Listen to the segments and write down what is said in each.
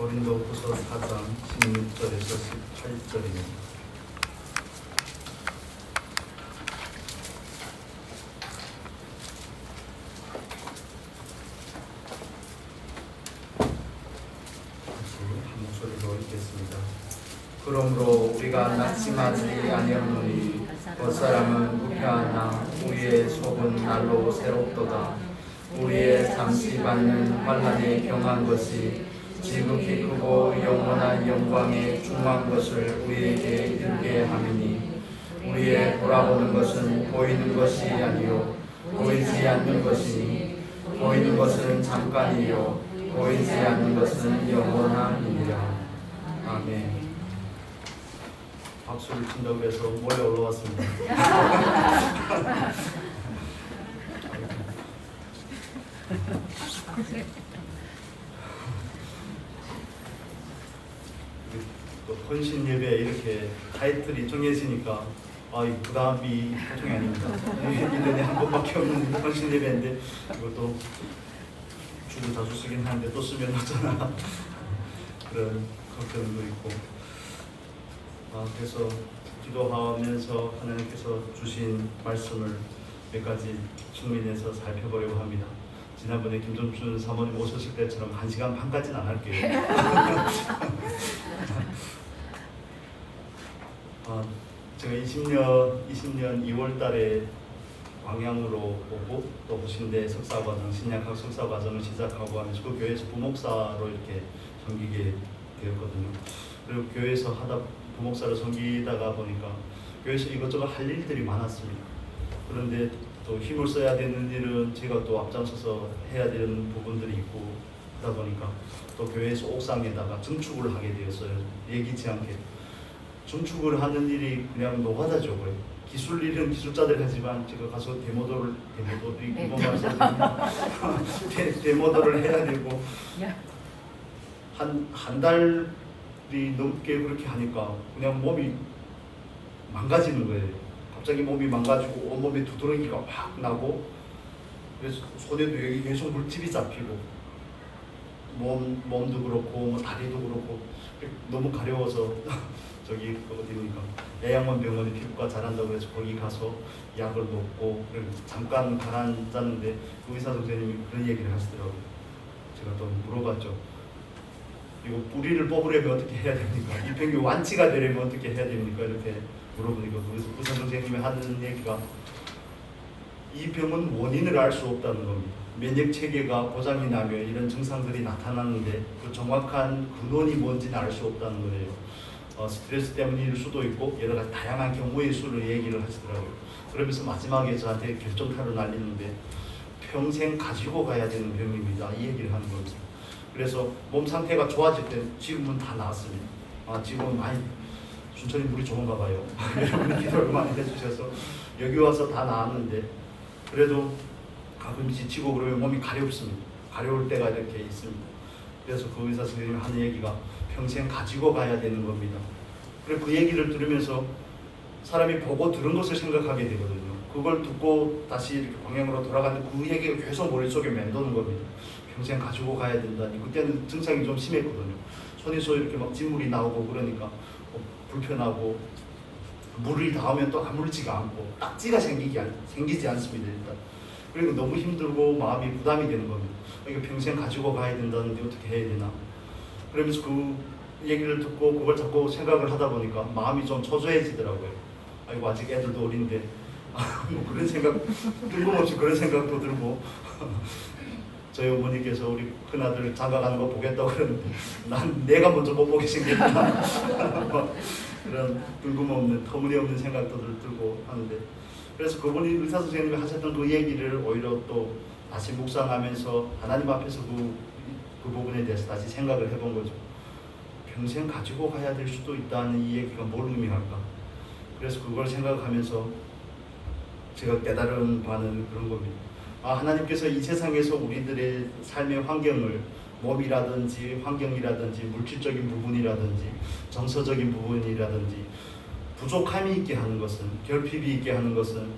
고린도후서 4장 16절에서 18절입니다. 그러므로 우리가 낙심하지 아니하노니 겉사람은 부패하나 우리의 속은 날로 새롭도다. 우리의 잠시 받는 환난에 경한 것이 지극히 크고 영원한 영광에 중한 것을 우리에게 이르게 함이니 우리의 돌아보는 것은 보이는 것이 아니요 보이지 않는 것이니 보이는 것은 잠깐이요 보이지 않는 것은 영원함이니라. 아멘. 박수를 친다고 해서 몰래 올라왔습니다. 또 헌신 예배 이렇게 타이틀이 정해지니까 이 부담이 보통이 아닙니다. 1년에 한 번밖에 없는 헌신 예배인데 이것도 주로 자주 쓰긴 하는데 또 쓰면 어쩌나 그런 걱정도 있고 그래서 기도하면서 하나님께서 주신 말씀을 몇 가지 측면에서 살펴보려고 합니다. 지난번에 김종춘 사모님 오셨을 때처럼 1시간 반까지는 안 할게요. 제가 20년 2월 달에 광양으로 오고 또 호신대 석사과정, 신약학 석사과정을 시작하고 하면서 그 교회에서 부목사로 이렇게 섬기게 되었거든요. 그리고 교회에서 부목사로 섬기다가 보니까 교회에서 이것저것 할 일들이 많았습니다. 그런데 또 힘을 써야 되는 일은 제가 또 앞장서서 해야 되는 부분들이 있고 하다 보니까 또 교회에서 옥상에다가 증축을 하게 되었어요. 예기치 않게. 증축을 하는 일이 그냥 노가다죠. 기술 일은 기술자들이 하지만 제가 가서 데모도를 해야 되고 한 달이 넘게 그렇게 하니까 그냥 몸이 망가지는 거예요. 갑자기 몸이 망가지고 온몸에 두드러기가 확 나고 그래서 손에도 여기 계속 물집이 잡히고 몸도 그렇고 다리도 그렇고 너무 가려워서 저기 어디니까 애양원 병원에 피부과 잘한다고 해서 거기 가서 약을 먹고 잠깐 가라앉았는데 그 의사 선생님이 그런 얘기를 하시더라고요. 제가 또 물어봤죠. 이거 뿌리를 뽑으려면 어떻게 해야 됩니까? 이 병이 완치가 되려면 어떻게 해야 됩니까? 이렇게 물어보니까 그 의사 선생님이 하는 얘기가 이 병은 원인을 알 수 없다는 겁니다. 면역 체계가 고장이 나면 이런 증상들이 나타나는데 그 정확한 근원이 뭔지는 알 수 없다는 거예요. 스트레스 때문일 수도 있고 여러 가지 다양한 경우의 수를 얘기를 하시더라고요. 그러면서 마지막에 저한테 결정타를 날리는데 평생 가지고 가야 되는 병입니다. 이 얘기를 하는 겁니다. 그래서 몸 상태가 좋아질 때 지금은 다 나았습니다. 지금은 많이 순천이 물이 좋은가 봐요. 여러분이 기도를 많이 해주셔서 여기 와서 다 나았는데 그래도 가끔 지치고 그러면 몸이 가렵습니다. 가려울 때가 이렇게 있습니다. 그래서 그 의사 선생님이 하는 얘기가 평생 가지고 가야 되는 겁니다. 그래서 그 얘기를 들으면서 사람이 보고 들은 것을 생각하게 되거든요. 그걸 듣고 다시 이렇게 방향으로 돌아가는데 그 얘기가 계속 머릿속에 맴도는 겁니다. 평생 가지고 가야 된다니. 그때는 증상이 좀 심했거든요. 손에서 이렇게 막 진물이 나오고 그러니까 불편하고 물이 닿으면 또 아물지가 않고 딱지가 생기지 않습니다. 일단. 그리고 너무 힘들고 마음이 부담이 되는 겁니다. 이거 평생 가지고 가야 된다는데 어떻게 해야 되나. 그러면서 그 얘기를 듣고 그걸 자꾸 생각을 하다 보니까 마음이 좀 초조해지더라고요. 아이고 아직 애들도 어린데 뭐 그런 생각 뜬금없이 그런 생각도 들고 저희 어머니께서 우리 큰아들 장가가는 거 보겠다고 그러는데 난 내가 먼저 못 보게 생겼다. 그런 뜬금없는 터무니없는 생각도 들고 하는데 그래서 그분이 의사 선생님이 하셨던 그 얘기를 오히려 또 다시 묵상하면서 하나님 앞에서 그 부분에 대해서 다시 생각을 해본 거죠. 평생 가지고 가야 될 수도 있다는 이 얘기가 뭘 의미할까? 그래서 그걸 생각하면서 제가 깨달은 바는 그런 겁니다. 하나님께서 이 세상에서 우리들의 삶의 환경을 몸이라든지 환경이라든지 물질적인 부분이라든지 정서적인 부분이라든지 부족함이 있게 하는 것은 결핍이 있게 하는 것은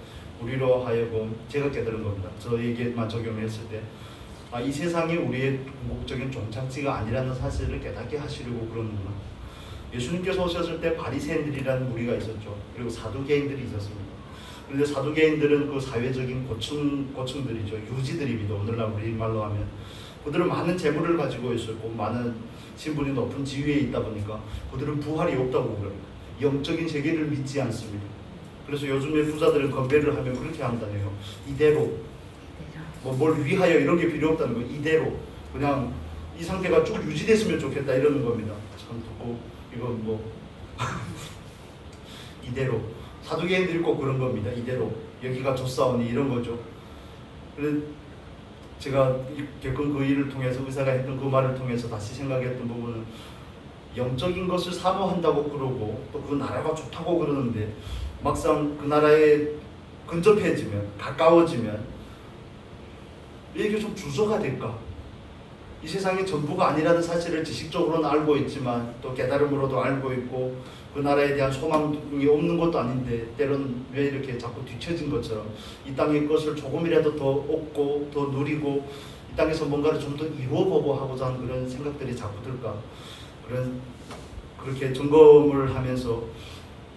우리로 하여금 제가 깨달은 겁니다. 저에게만 적용했을 때 이 세상이 우리의 궁극적인 종착지가 아니라는 사실을 깨닫게 하시려고 그러는구나. 예수님께서 오셨을 때 바리새인들이라는 무리가 있었죠. 그리고 사두개인들이 있었습니다. 그런데 사두개인들은 그 사회적인 고층들이죠. 유지들입니다. 오늘날 우리말로 하면. 그들은 많은 재물을 가지고 있었고 많은 신분이 높은 지위에 있다 보니까 그들은 부활이 없다고 그럽니다. 영적인 세계를 믿지 않습니다. 그래서 요즘에 부자들은 건배를 하면 그렇게 한다네요. 이대로 뭘 위하여 이런 게 필요 없다는 거예요. 이대로 그냥 이 상태가 쭉 유지됐으면 좋겠다 이러는 겁니다. 참 듣고 이건 뭐 이대로 사두개인들이 꼭 그런 겁니다. 이대로 여기가 좋사오니 이런 거죠. 그래서 제가 겪은 그 일을 통해서 의사가 했던 그 말을 통해서 다시 생각했던 부분은 영적인 것을 사모한다고 그러고 또 그 나라가 좋다고 그러는데 막상 그 나라에 근접해지면 가까워지면 왜 이게 좀 주저가 될까? 이 세상이 전부가 아니라는 사실을 지식적으로는 알고 있지만 또 깨달음으로도 알고 있고 그 나라에 대한 소망이 없는 것도 아닌데 때론 왜 이렇게 자꾸 뒤처진 것처럼 이 땅의 것을 조금이라도 더 얻고 더 누리고 이 땅에서 뭔가를 좀 더 이루어보고 하고자 하는 그런 생각들이 자꾸 들까? 그렇게 점검을 하면서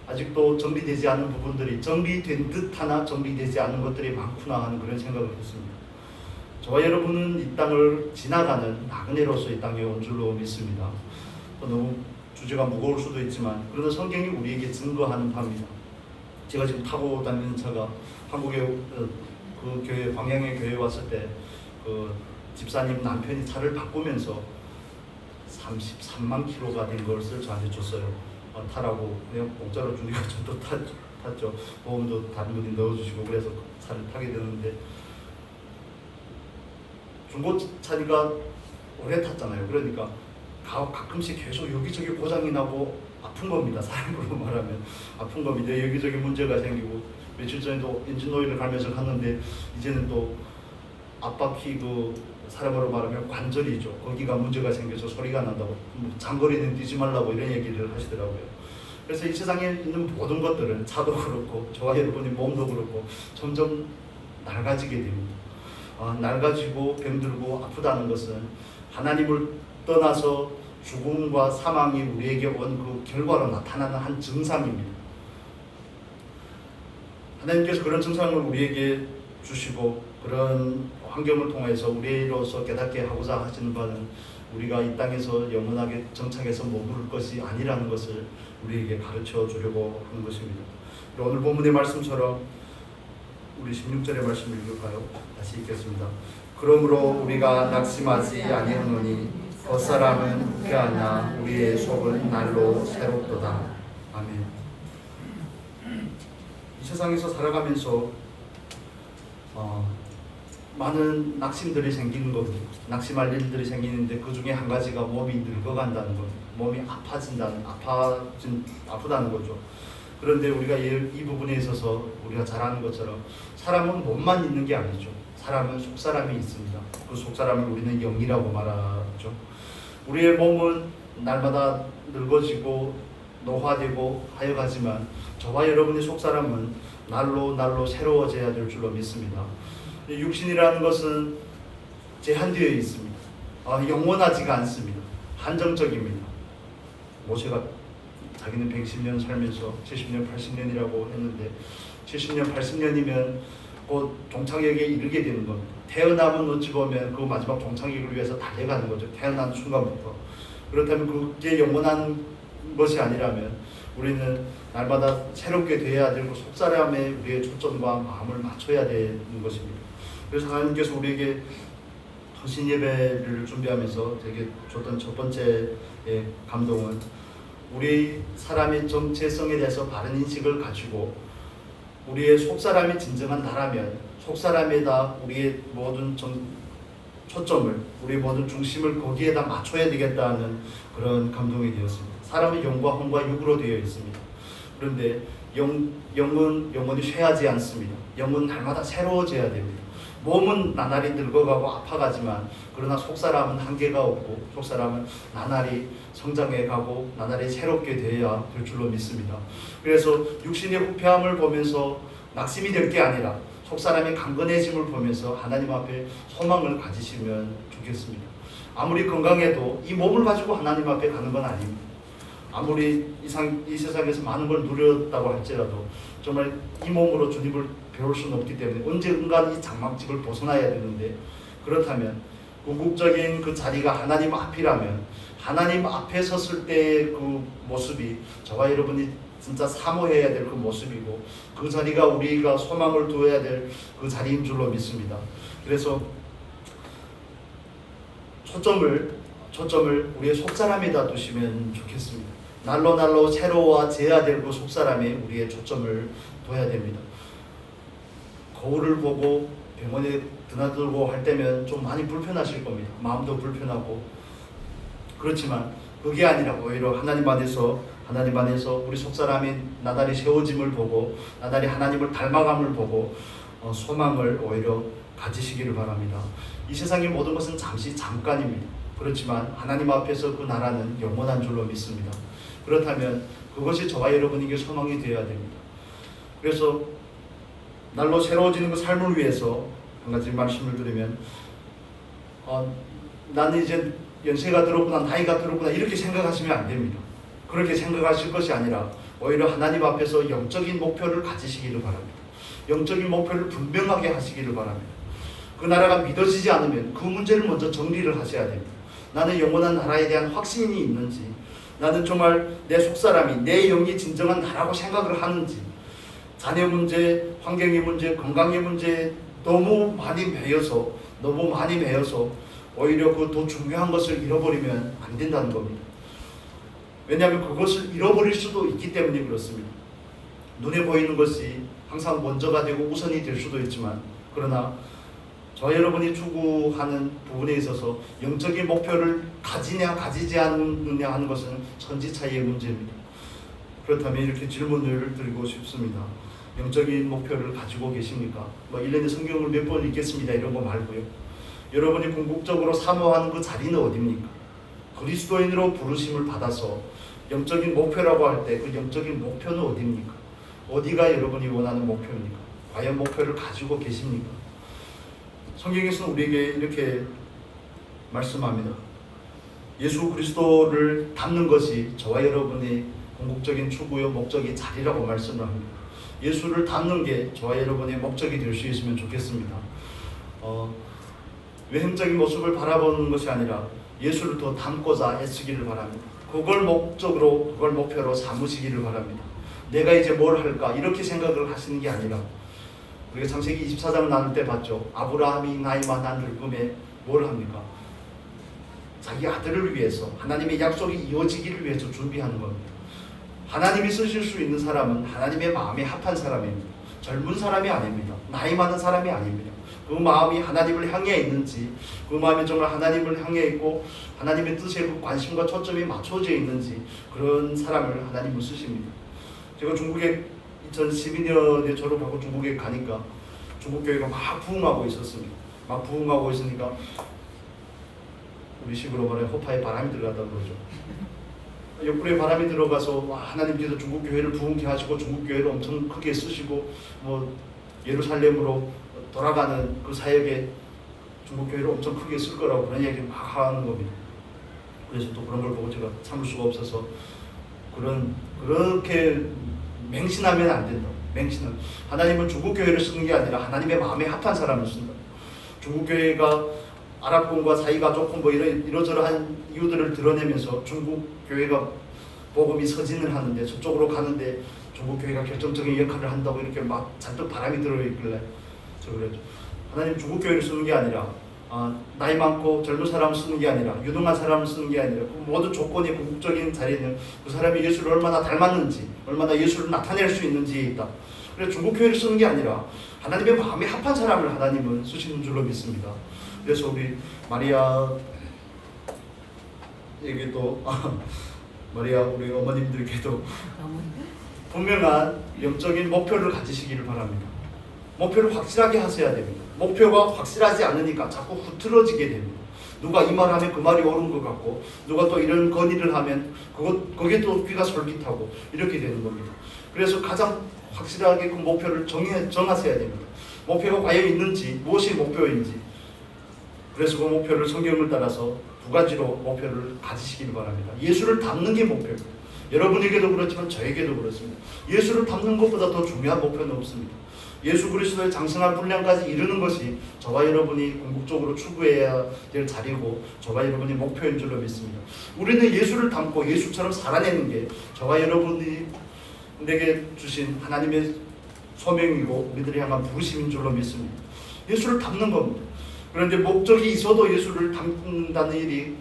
아직도 정리되지 않은 부분들이 정리된 듯하나 정리되지 않은 것들이 많구나 하는 그런 생각을 했습니다. 저와 여러분은 이 땅을 지나가는 나그네로서 이 땅에 온 줄로 믿습니다. 너무 주제가 무거울 수도 있지만 그러나 성경이 우리에게 증거하는 바입니다. 제가 지금 타고 다니는 차가 한국에 그 교회 광양의 교회에 왔을 때 그 집사님 남편이 차를 바꾸면서 33만 킬로가 된 것을 저한테 줬어요. 타라고 그냥 공짜로 주니까 저도 탔죠. 보험도 다른 분이 넣어주시고 그래서 차를 타게 되는데 중고차니까 오래 탔잖아요. 그러니까 가끔씩 계속 여기저기 고장이 나고 아픈 겁니다. 사람으로 말하면 아픈 겁니다. 여기저기 문제가 생기고 며칠 전에도 엔진 오일을 갈면서 갔는데 이제는 또 앞바퀴 그 사람으로 말하면 관절이죠. 거기가 문제가 생겨서 소리가 난다고 장거리는 뛰지 말라고 이런 얘기를 하시더라고요. 그래서 이 세상에 있는 모든 것들은 차도 그렇고 저와 여러분의 몸도 그렇고 점점 낡아지게 됩니다. 낡아지고 병들고 아프다는 것은 하나님을 떠나서 죽음과 사망이 우리에게 온 그 결과로 나타나는 한 증상입니다. 하나님께서 그런 증상을 우리에게 주시고 그런 환경을 통해서 우리로서 깨닫게 하고자 하시는 바는 우리가 이 땅에서 영원하게 정착해서 머무를 것이 아니라는 것을 우리에게 가르쳐 주려고 하는 것입니다. 오늘 본문의 말씀처럼 우리 16절의 말씀 읽을까요? 다시 읽겠습니다. 그러므로 우리가 낙심하지 아니하노니 겉사람은 흑해하나 우리의 속은 날로 새롭도다. 아멘. 이 세상에서 살아가면서 많은 낙심들이 생기는 겁니다. 낙심할 일들이 생기는데 그 중에 한 가지가 몸이 늙어간다는 것, 몸이 아프다는 거죠. 그런데 우리가 이 부분에 있어서 우리가 잘 아는 것처럼 사람은 몸만 있는 게 아니죠. 사람은 속사람이 있습니다. 그 속사람을 우리는 영이라고 말하죠. 우리의 몸은 날마다 늙어지고 노화되고 하여가지만 저와 여러분의 속사람은 날로 새로워져야 될 줄로 믿습니다. 육신이라는 것은 제한되어 있습니다. 영원하지가 않습니다. 한정적입니다. 모세가 자기는 110년 살면서 70년, 80년이라고 했는데 70년, 80년이면 곧 종착역에 이르게 되는 겁니다. 태어나면 어찌 보면 그 마지막 종착역을 위해서 달려가는 거죠. 태어난 순간부터. 그렇다면 그게 영원한 것이 아니라면 우리는 날마다 새롭게 되어야 되고 속사람에 우리의 초점과 마음을 맞춰야 되는 것입니다. 그래서 하나님께서 우리에게 헌신 예배를 준비하면서 되게 줬던 첫 번째 감동은 우리 사람의 정체성에 대해서 바른 인식을 가지고 우리의 속사람이 진정한 나라면 속사람에다 우리의 모든 초점을 우리의 모든 중심을 거기에다 맞춰야 되겠다는 그런 감동이 되었습니다. 사람은 영과 혼과 육으로 되어 있습니다. 그런데 영은 영원히 쇠하지 않습니다. 영은 날마다 새로워져야 됩니다. 몸은 나날이 늙어가고 아파가지만 그러나 속사람은 한계가 없고 속사람은 나날이 성장해가고 나날이 새롭게 되어야 될 줄로 믿습니다. 그래서 육신의 후패함을 보면서 낙심이 될 게 아니라 속사람의 강건해짐을 보면서 하나님 앞에 소망을 가지시면 좋겠습니다. 아무리 건강해도 이 몸을 가지고 하나님 앞에 가는 건 아닙니다. 아무리 이 세상에서 많은 걸 누렸다고 할지라도 정말 이 몸으로 주님을 배울 수는 없기 때문에 언젠간 이 장막집을 벗어나야 되는데, 그렇다면 궁극적인 그 자리가 하나님 앞이라면 하나님 앞에 섰을 때의 그 모습이 저와 여러분이 진짜 사모해야 될 그 모습이고, 그 자리가 우리가 소망을 두어야 될 그 자리인 줄로 믿습니다. 그래서 초점을 우리의 속사람에다 두시면 좋겠습니다. 날로 새로워 재야 될 그 속사람에 우리의 초점을 둬야 됩니다. 거울을 보고 병원에 드나들고 할 때면 좀 많이 불편하실 겁니다. 마음도 불편하고. 그렇지만 그게 아니라 오히려 하나님 안에서 우리 속사람이 나날이 세워짐을 보고 나날이 하나님을 닮아감을 보고 소망을 오히려 가지시기를 바랍니다. 이 세상의 모든 것은 잠깐입니다. 그렇지만 하나님 앞에서 그 나라는 영원한 줄로 믿습니다. 그렇다면 그것이 저와 여러분에게 소망이 되어야 됩니다. 그래서 날로 새로워지는 그 삶을 위해서 한 가지 말씀을 드리면, 나는 이제 연세가 들었구나, 나이가 들었구나 이렇게 생각하시면 안 됩니다. 그렇게 생각하실 것이 아니라 오히려 하나님 앞에서 영적인 목표를 가지시기를 바랍니다. 영적인 목표를 분명하게 하시기를 바랍니다. 그 나라가 믿어지지 않으면 그 문제를 먼저 정리를 하셔야 됩니다. 나는 영원한 나라에 대한 확신이 있는지, 나는 정말 내 속사람이, 내 영이 진정한 나라고 생각을 하는지, 자녀 문제, 환경의 문제, 건강의 문제 너무 많이 매여서 오히려 그 더 중요한 것을 잃어버리면 안 된다는 겁니다. 왜냐하면 그것을 잃어버릴 수도 있기 때문에 그렇습니다. 눈에 보이는 것이 항상 먼저가 되고 우선이 될 수도 있지만, 그러나 저 여러분이 추구하는 부분에 있어서 영적인 목표를 가지냐 가지지 않느냐 하는 것은 천지 차이의 문제입니다. 그렇다면 이렇게 질문을 드리고 싶습니다. 영적인 목표를 가지고 계십니까? 1년에 성경을 몇 번 읽겠습니다 이런 거 말고요. 여러분이 궁극적으로 사모하는 그 자리는 어디입니까? 그리스도인으로 부르심을 받아서 영적인 목표라고 할 때 그 영적인 목표는 어디입니까? 어디가 여러분이 원하는 목표입니까? 과연 목표를 가지고 계십니까? 성경에서는 우리에게 이렇게 말씀합니다. 예수 그리스도를 닮는 것이 저와 여러분의 궁극적인 추구요 목적이 자리라고 말씀을 합니다. 예수를 닮는 게 저와 여러분의 목적이 될 수 있으면 좋겠습니다. 외형적인 모습을 바라보는 것이 아니라 예수를 더 닮고자 애쓰기를 바랍니다. 그걸 목표로 삼으시기를 바랍니다. 내가 이제 뭘 할까 이렇게 생각을 하시는 게 아니라, 우리가 창세기 24장을 나눌 때 봤죠. 아브라함이 나이 많은 늙음에 뭘 합니까? 자기 아들을 위해서, 하나님의 약속이 이어지기를 위해서 준비하는 겁니다. 하나님이 쓰실 수 있는 사람은 하나님의 마음에 합한 사람입니다. 젊은 사람이 아닙니다. 나이 많은 사람이 아닙니다. 그 마음이 하나님을 향해 있는지, 그 마음이 정말 하나님을 향해 있고 하나님의 뜻에 그 관심과 초점이 맞춰져 있는지, 그런 사람을 하나님은 쓰십니다. 제가 중국에 2012년에 졸업하고 중국에 가니까 중국 교회가 막 부흥하고 있었습니다. 막 부흥하고 있으니까 우리 식으로 말해 호파에 바람이 들어갔다고 그러죠. 옆구리에 바람이 들어가서 하나님께서 중국 교회를 부흥케 하시고 중국 교회를 엄청 크게 쓰시고 예루살렘으로 돌아가는 그 사역에 중국 교회를 엄청 크게 쓸 거라고 그런 얘기를 막 하는 겁니다. 그래서 또 그런 걸 보고 제가 참을 수가 없어서 그렇게 맹신하면 안 된다. 하나님은 중국 교회를 쓰는 게 아니라 하나님의 마음에 합한 사람을 쓴다. 중국 교회가 아랍권과 사이가 조금 이러저러한 이유들을 드러내면서 중국 교회가 복음이 서진을 하는데, 저쪽으로 가는데 중국 교회가 결정적인 역할을 한다고 이렇게 막 잔뜩 바람이 들어있길래 저 그랬죠. 하나님 중국 교회를 쓰는 게 아니라 나이 많고 젊은 사람을 쓰는 게 아니라 유능한 사람을 쓰는 게 아니라 그 모든 조건이 궁극적인 자리는 그 사람이 예수를 얼마나 닮았는지, 얼마나 예수를 나타낼 수 있는지에 있다. 그래서 중국 교회를 쓰는 게 아니라 하나님의 마음에 합한 사람을 하나님은 쓰시는 줄로 믿습니다. 그래서 우리 마리아에게도 마리아 우리 어머님들께도 분명한 영적인 목표를 가지시기를 바랍니다. 목표를 확실하게 하셔야 됩니다. 목표가 확실하지 않으니까 자꾸 흐트러지게 됩니다. 누가 이 말 하면 그 말이 옳은 것 같고, 누가 또 이런 건의를 하면 거기에 또 귀가 솔깃하고 이렇게 되는 겁니다. 그래서 가장 확실하게 그 목표를 정하셔야 됩니다. 목표가 과연 있는지, 무엇이 목표인지. 그래서 그 목표를 성경을 따라서 두 가지로 목표를 가지시길 바랍니다. 예수를 닮는 게 목표입니다. 여러분에게도 그렇지만 저에게도 그렇습니다. 예수를 닮는 것보다 더 중요한 목표는 없습니다. 예수 그리스도의 장성한 분량까지 이르는 것이 저와 여러분이 궁극적으로 추구해야 될 자리고 저와 여러분이 목표인 줄로 믿습니다. 우리는 예수를 닮고 예수처럼 살아내는 게 저와 여러분이 내게 주신 하나님의 소명이고 우리들이 향한 부르심인 줄로 믿습니다. 예수를 닮는 겁니다. 그런데 목적이 있어도 예수를 닮는다는 일이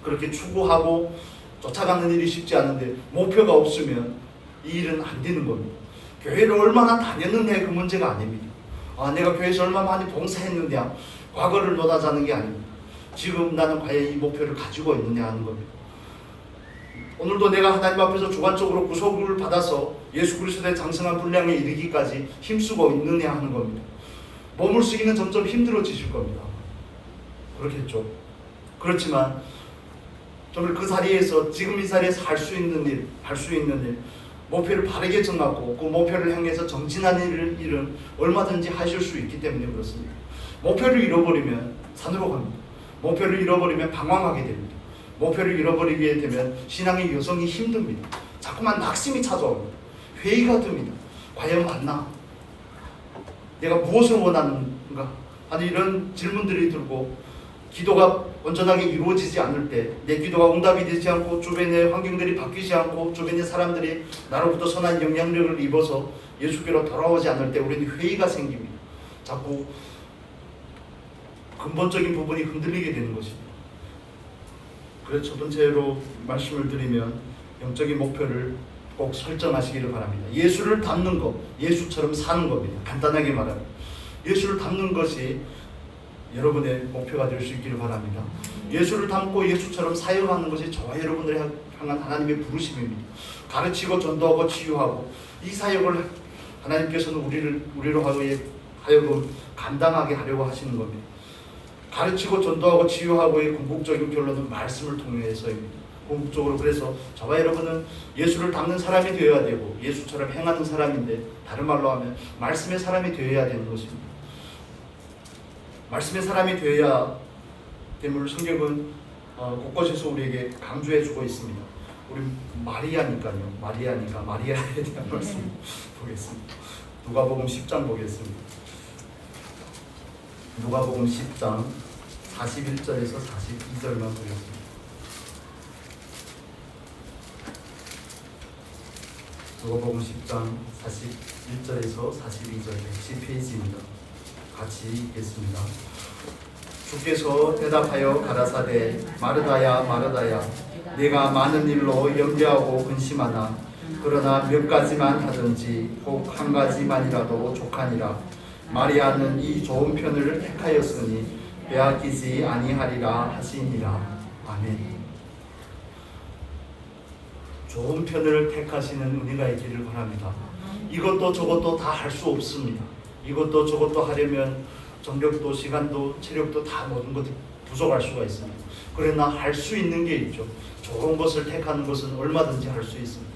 그렇게 추구하고 쫓아가는 일이 쉽지 않은데 목표가 없으면 이 일은 안 되는 겁니다. 교회를 얼마나 다녔느냐 그 문제가 아닙니다. 내가 교회에서 얼마나 많이 봉사했느냐 과거를 논하자는 게 아닙니다. 지금 나는 과연 이 목표를 가지고 있느냐 하는 겁니다. 오늘도 내가 하나님 앞에서 주관적으로 구속을 받아서 예수 그리스도의 장성한 분량에 이르기까지 힘쓰고 있느냐 하는 겁니다. 몸을 쓰기는 점점 힘들어지실 겁니다. 그렇겠죠. 그렇지만 정말 그 자리에서 지금 이 자리에서 할 수 있는 일, 목표를 바르게 정하고 그 목표를 향해서 정진하는 일은 얼마든지 하실 수 있기 때문에 그렇습니다. 목표를 잃어버리면 산으로 갑니다. 목표를 잃어버리면 방황하게 됩니다. 목표를 잃어버리게 되면 신앙의 여성이 힘듭니다. 자꾸만 낙심이 찾아옵니다. 회의가 듭니다. 과연 맞나? 내가 무엇을 원하는가? 하는 이런 질문들이 들고 기도가 온전하게 이루어지지 않을 때 내 기도가 응답이 되지 않고 주변의 환경들이 바뀌지 않고 주변의 사람들이 나로부터 선한 영향력을 입어서 예수께로 돌아오지 않을 때 우리는 회의가 생깁니다. 자꾸 근본적인 부분이 흔들리게 되는 것입니다. 그래서 첫 번째로 말씀을 드리면 영적인 목표를 꼭 설정하시기를 바랍니다. 예수를 닮는 것, 예수처럼 사는 겁니다. 간단하게 말하면 예수를 닮는 것이 여러분의 목표가 될 수 있기를 바랍니다. 예수를 닮고 예수처럼 사역하는 것이 저와 여러분들이 향한 하나님의 부르심입니다. 가르치고 전도하고 치유하고 이 사역을 하나님께서는 우리로 하여금 감당하게 하려고 하시는 겁니다. 가르치고 전도하고 치유하고의 궁극적인 결론은 말씀을 통해서입니다. 궁극적으로 그래서 저와 여러분은 예수를 닮는 사람이 되어야 되고 예수처럼 행하는 사람인데 다른 말로 하면 말씀의 사람이 되어야 되는 것입니다. 말씀의 사람이 되어야 됨을 성경은 곳곳에서 우리에게 강조해주고 있습니다. 우리 마리아니까요. 마리아에 대한 말씀 보겠습니다. 누가복음 10장 보겠습니다. 누가복음 10장 41절에서 42절만 보겠습니다. 누가복음 10장 41절에서 42절 110페이지입니다. 같이 읽겠습니다. 주께서 대답하여 가라사대 마르다야 마르다야 내가 많은 일로 염려하고 근심하나 그러나 몇 가지만 하든지 혹 한 가지만이라도 족하니라. 마리아는 이 좋은 편을 택하였으니 빼앗기지 아니하리라 하시니라. 아멘. 좋은 편을 택하시는 은혜가 있기를 바랍니다. 이것도 저것도 다 할 수 없습니다. 이것도 저것도 하려면 정력도 시간도 체력도 다 모든 것이 부족할 수가 있습니다. 그러나 할 수 있는 게 있죠. 좋은 것을 택하는 것은 얼마든지 할 수 있습니다.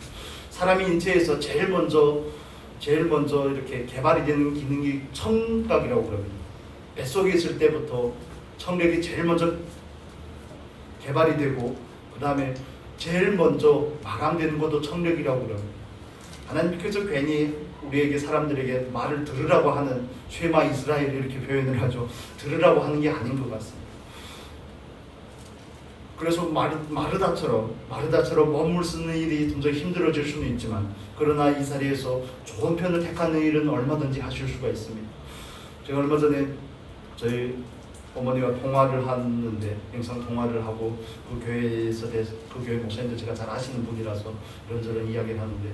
사람이 인체에서 제일 먼저 이렇게 개발이 되는 기능이 청각이라고 그럽니다. 뱃속에 있을 때부터 청력이 제일 먼저 개발이 되고 그 다음에 제일 먼저 마감되는 것도 청력이라고 그럽니다. 하나님께서 괜히 우리에게 사람들에게 말을 들으라고 하는 쉐마 이스라엘 이렇게 표현을 하죠. 들으라고 하는 게 아닌 것 같습니다. 그래서 마르다처럼 몸을 쓰는 일이 좀 더 힘들어질 수는 있지만 그러나 이 자리에서 좋은 편을 택하는 일은 얼마든지 하실 수가 있습니다. 제가 얼마 전에 저희 어머니가 통화를 하는데 영상 통화를 하고 그 교회에서 그 교회 목사님들 제가 잘 아시는 분이라서 이런저런 이야기를 하는데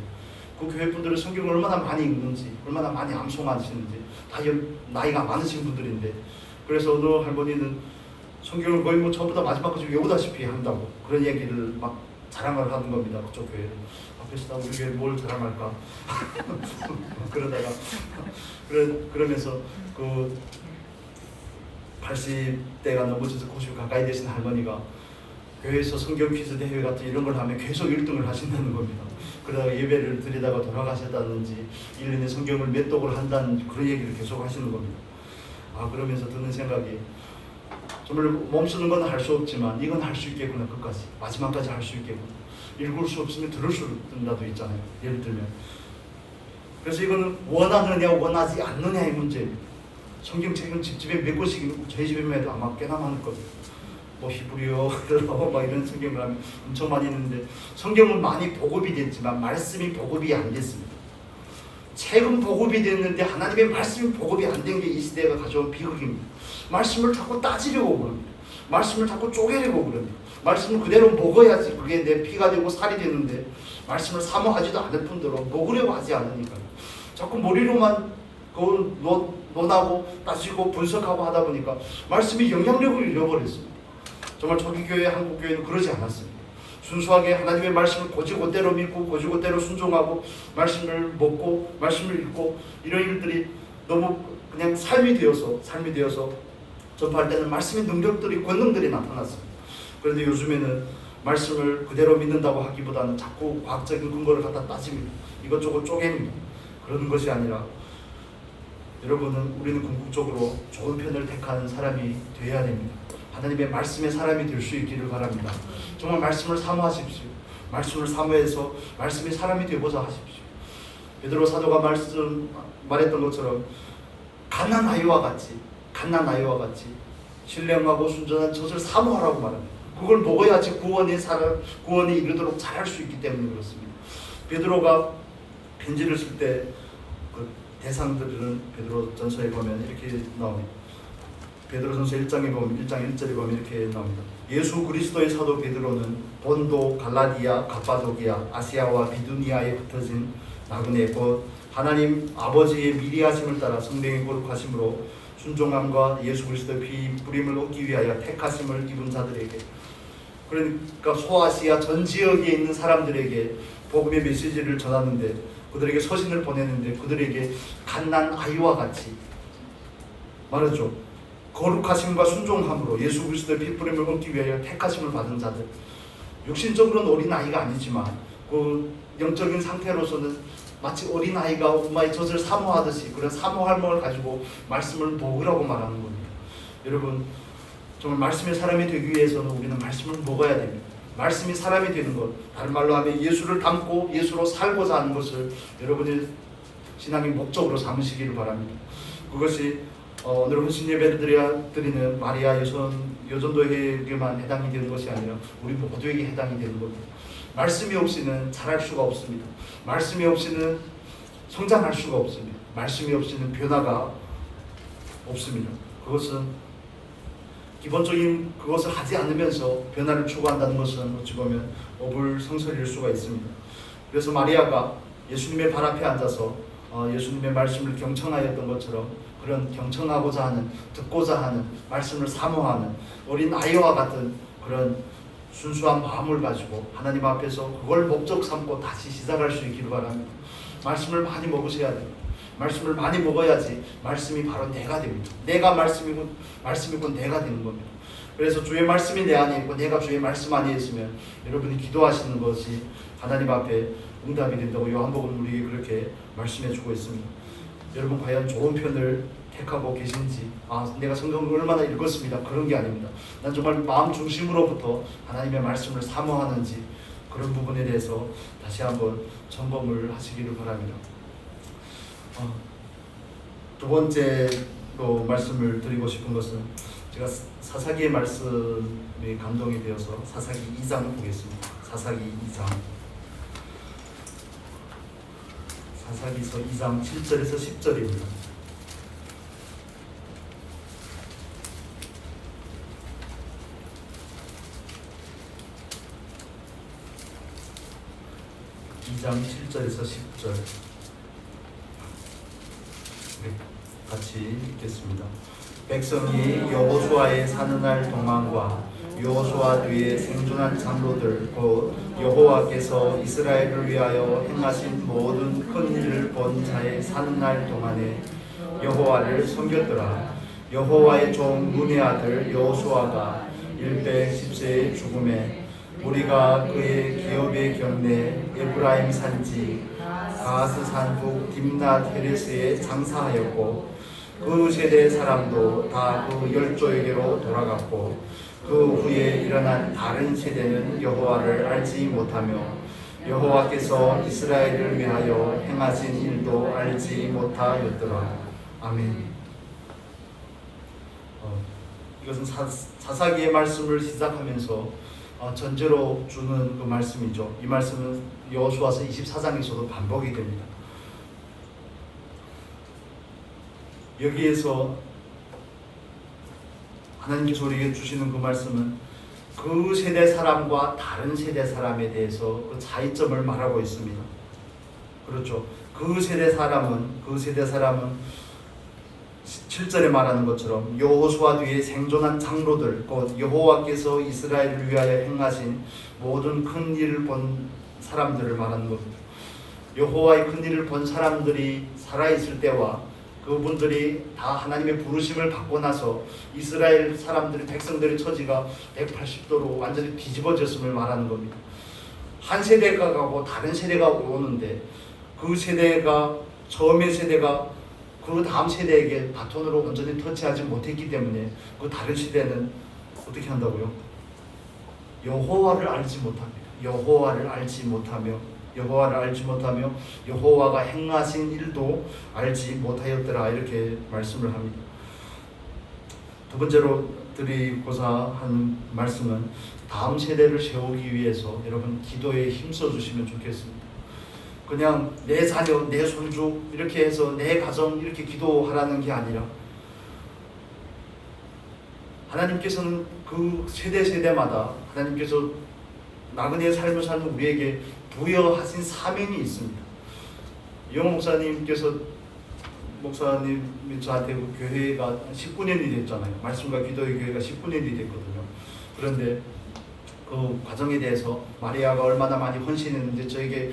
그 교회 분들은 성경을 얼마나 많이 읽는지 얼마나 많이 암송하시는지 다 나이가 많으신 분들인데 그래서 어느 할머니는 성경을 거의 뭐 처음부터 마지막까지 외우다시피 한다고 그런 얘기를 막 자랑을 하는 겁니다. 그쪽 교회를. 그래서 나 우리 교회 뭘 자랑할까 그러다가 그러면서 그 80대가 넘어져서 90 가까이 되신 할머니가 교회에서 성경 퀴즈 대회 같은 이런 걸 하면 계속 1등을 하신다는 겁니다. 그러다가 예배를 드리다가 돌아가셨다든지 1년에 성경을 몇 독을 한다는 그런 얘기를 계속 하시는 겁니다. 그러면서 드는 생각이, 정말 몸쓰는 건 할 수 없지만 이건 할 수 있겠구나. 끝까지 마지막까지 할 수 있겠구나. 읽을 수 없으면 들을 수 있다도 있잖아요. 예를 들면. 그래서 이거는 원하느냐 원하지 않느냐의 문제입니다. 성경책은 집집에 몇 권씩, 저희 집에만 해도 아마 꽤나 많을 겁니다. 뭐 히브리어 막 이런 성경을 하면 엄청 많이 있는데, 성경은 많이 보급이 됐지만 말씀이 보급이 안 됐습니다. 책은 보급이 됐는데 하나님의 말씀이 보급이 안 된 게 이 시대가 가져온 비극입니다. 말씀을 자꾸 따지려고 그럽니다. 말씀을 자꾸 쪼개려고 그럽니다. 말씀을 그대로 먹어야지 그게 내 피가 되고 살이 되는데, 말씀을 사모하지도 않을 뿐더러 먹으려고 하지 않으니까요. 자꾸 머리로만 그걸 논하고 따지고 분석하고 하다 보니까 말씀이 영향력을 잃어버렸습니다. 정말 초기 교회, 한국 교회는 그러지 않았습니다. 순수하게 하나님의 말씀을 고지고대로 믿고 고지고대로 순종하고 말씀을 먹고 말씀을 읽고, 이런 일들이 너무 그냥 삶이 되어서 전파할 때는 말씀의 능력들이, 권능들이 나타났습니다. 그런데 요즘에는 말씀을 그대로 믿는다고 하기보다는 자꾸 과학적인 근거를 갖다 따집니다. 이것저것 쪼갭니다. 그러는 것이 아니라, 우리는 궁극적으로 좋은 편을 택하는 사람이 되어야 됩니다. 하나님의 말씀의 사람이 될 수 있기를 바랍니다. 정말 말씀을 사모하십시오. 말씀을 사모해서 말씀의 사람이 되고자 하십시오. 베드로 사도가 말했던 것처럼 갓난 아이와 같이 신령하고 순전한 젖을 사모하라고 말합니다. 그걸 먹어야지 구원에 이르도록 잘할 수 있기 때문에 그렇습니다. 베드로가 편지를 쓸 때 그 대상들은 베드로전서에 보면 이렇게 나옵니다. 베드로전서 1장에 보면 1장 1절에 보면 이렇게 나옵니다. 예수 그리스도의 사도 베드로는 본도, 갈라디아, 갑바도기아, 아시아와 비두니아에 흩어진 나그네 곧 하나님 아버지의 미리 하심을 따라 성령의 거룩하심으로 순종함과 예수 그리스도의 피 뿌림을 얻기 위하여 택하심을 입은 자들에게, 그러니까 소아시아 전 지역에 있는 사람들에게 복음의 메시지를 전하는데, 그들에게 서신을 보내는데 그들에게 갓난 아이와 같이 말하죠. 거룩하심과 순종함으로 예수 그리스도의 피 뿌림을 얻기 위하여 택하심을 받은 자들, 육신적으로는 어린 아이가 아니지만 그 영적인 상태로서는 마치 어린 아이가 엄마의 젖을 사모하듯이 그런 사모할망을 가지고 말씀을 먹으라고 말하는 겁니다. 여러분, 정말 말씀의 사람이 되기 위해서는 우리는 말씀을 먹어야 됩니다. 말씀이 사람이 되는 것, 다른 말로 하면 예수를 닮고 예수로 살고자 하는 것을 여러분의 신앙의 목적으로 삼으시기를 바랍니다. 그것이 오늘 헌신 예배를 드리는 마리아 여전도에게만 해당이 되는 것이 아니라 우리 모두에게 해당이 되는 겁니다. 말씀이 없이는 자랄 수가 없습니다. 말씀이 없이는 성장할 수가 없습니다. 말씀이 없이는 변화가 없습니다. 그것은 기본적인 그것을 하지 않으면서 변화를 추구한다는 것은 어찌 보면 어불성설일 수가 있습니다. 그래서 마리아가 예수님의 발 앞에 앉아서 예수님의 말씀을 경청하였던 것처럼 그런 경청하고자 하는, 듣고자 하는, 말씀을 사모하는 어린 아이와 같은 그런 순수한 마음을 가지고 하나님 앞에서 그걸 목적 삼고 다시 시작할 수 있기를 바랍니다. 말씀을 많이 먹으셔야 됩니다. 말씀을 많이 먹어야지 말씀이 바로 내가 됩니다. 내가 말씀이고 내가 되는 겁니다. 그래서 주의 말씀이 내 안에 있고 내가 주의 말씀 안에 있으면 여러분이 기도하시는 것이 하나님 앞에 응답이 된다고 요한복음 우리에게 그렇게 말씀해 주고 있습니다. 여러분 과연 좋은 편을 택하고 계신지, 내가 성경을 얼마나 읽었습니다, 그런 게 아닙니다. 난 정말 마음 중심으로부터 하나님의 말씀을 사모하는지, 그런 부분에 대해서 다시 한번 점검을 하시기를 바랍니다. 두 번째로 말씀을 드리고 싶은 것은, 제가 사사기의 말씀에 감동이 되어서 사사기 2장 보겠습니다. 사사기 2장, 사사기서 2장 7절에서 10절입니다. 장 7절에서 10절 같이 읽겠습니다. 백성이 여호수아의 사는 날 동안과 여호수아 뒤에 생존한 장로들 곧 여호와께서 이스라엘을 위하여 행하신 모든 큰 일을 본 자의 사는 날 동안에 여호와를 섬겼더라. 여호와의 종 눈의 아들 여호수아가 110세의 죽음에 우리가 그의 기업의 경내 에브라임 산지 가스 산북 딥낫 헤레스에 장사하였고 그 세대 사람도 다 그 열조에게로 돌아갔고 그 후에 일어난 다른 세대는 여호와를 알지 못하며 여호와께서 이스라엘을 위하여 행하신 일도 알지 못하였더라. 아멘. 이것은 사사기의 말씀을 시작하면서 전제로 주는 그 말씀이죠. 이 말씀은 여호수아서 24장에서도 반복이 됩니다. 여기에서 하나님께서 우리에게 주시는 그 말씀은 그 세대 사람과 다른 세대 사람에 대해서 그 차이점을 말하고 있습니다. 그렇죠. 그 세대 사람은 7절에 말하는 것처럼 여호수아 뒤에 생존한 장로들 곧 여호와께서 이스라엘을 위하여 행하신 모든 큰 일을 본 사람들을 말하는 겁니다. 여호와의 큰 일을 본 사람들이 살아있을 때와 그분들이 다 하나님의 부르심을 받고 나서 이스라엘 사람들의 백성들의 처지가 180도로 완전히 뒤집어졌음을 말하는 겁니다. 한 세대가 가고 다른 세대가 오는데 그 세대가 처음의 세대가 그 다음 세대에게 바톤으로 온전히 터치하지 못했기 때문에 그 다른 세대는 어떻게 한다고요? 여호와를 알지 못합니다. 여호와를 알지 못하며 여호와가 행하신 일도 알지 못하였더라 이렇게 말씀을 합니다. 두 번째로 드리고자 하는 말씀은 다음 세대를 세우기 위해서 여러분 기도에 힘써 주시면 좋겠습니다. 그냥 내 자녀, 내 손주 이렇게 해서 내 가정 이렇게 기도하라는 게 아니라 하나님께서는 그 세대마다 하나님께서 나그네의 삶을 사는 우리에게 부여하신 사명이 있습니다. 이용 목사님이 저한테 그 교회가 19년이 됐잖아요. 말씀과 기도의 교회가 19년이 됐거든요. 그런데 그 과정에 대해서 마리아가 얼마나 많이 헌신했는지 저에게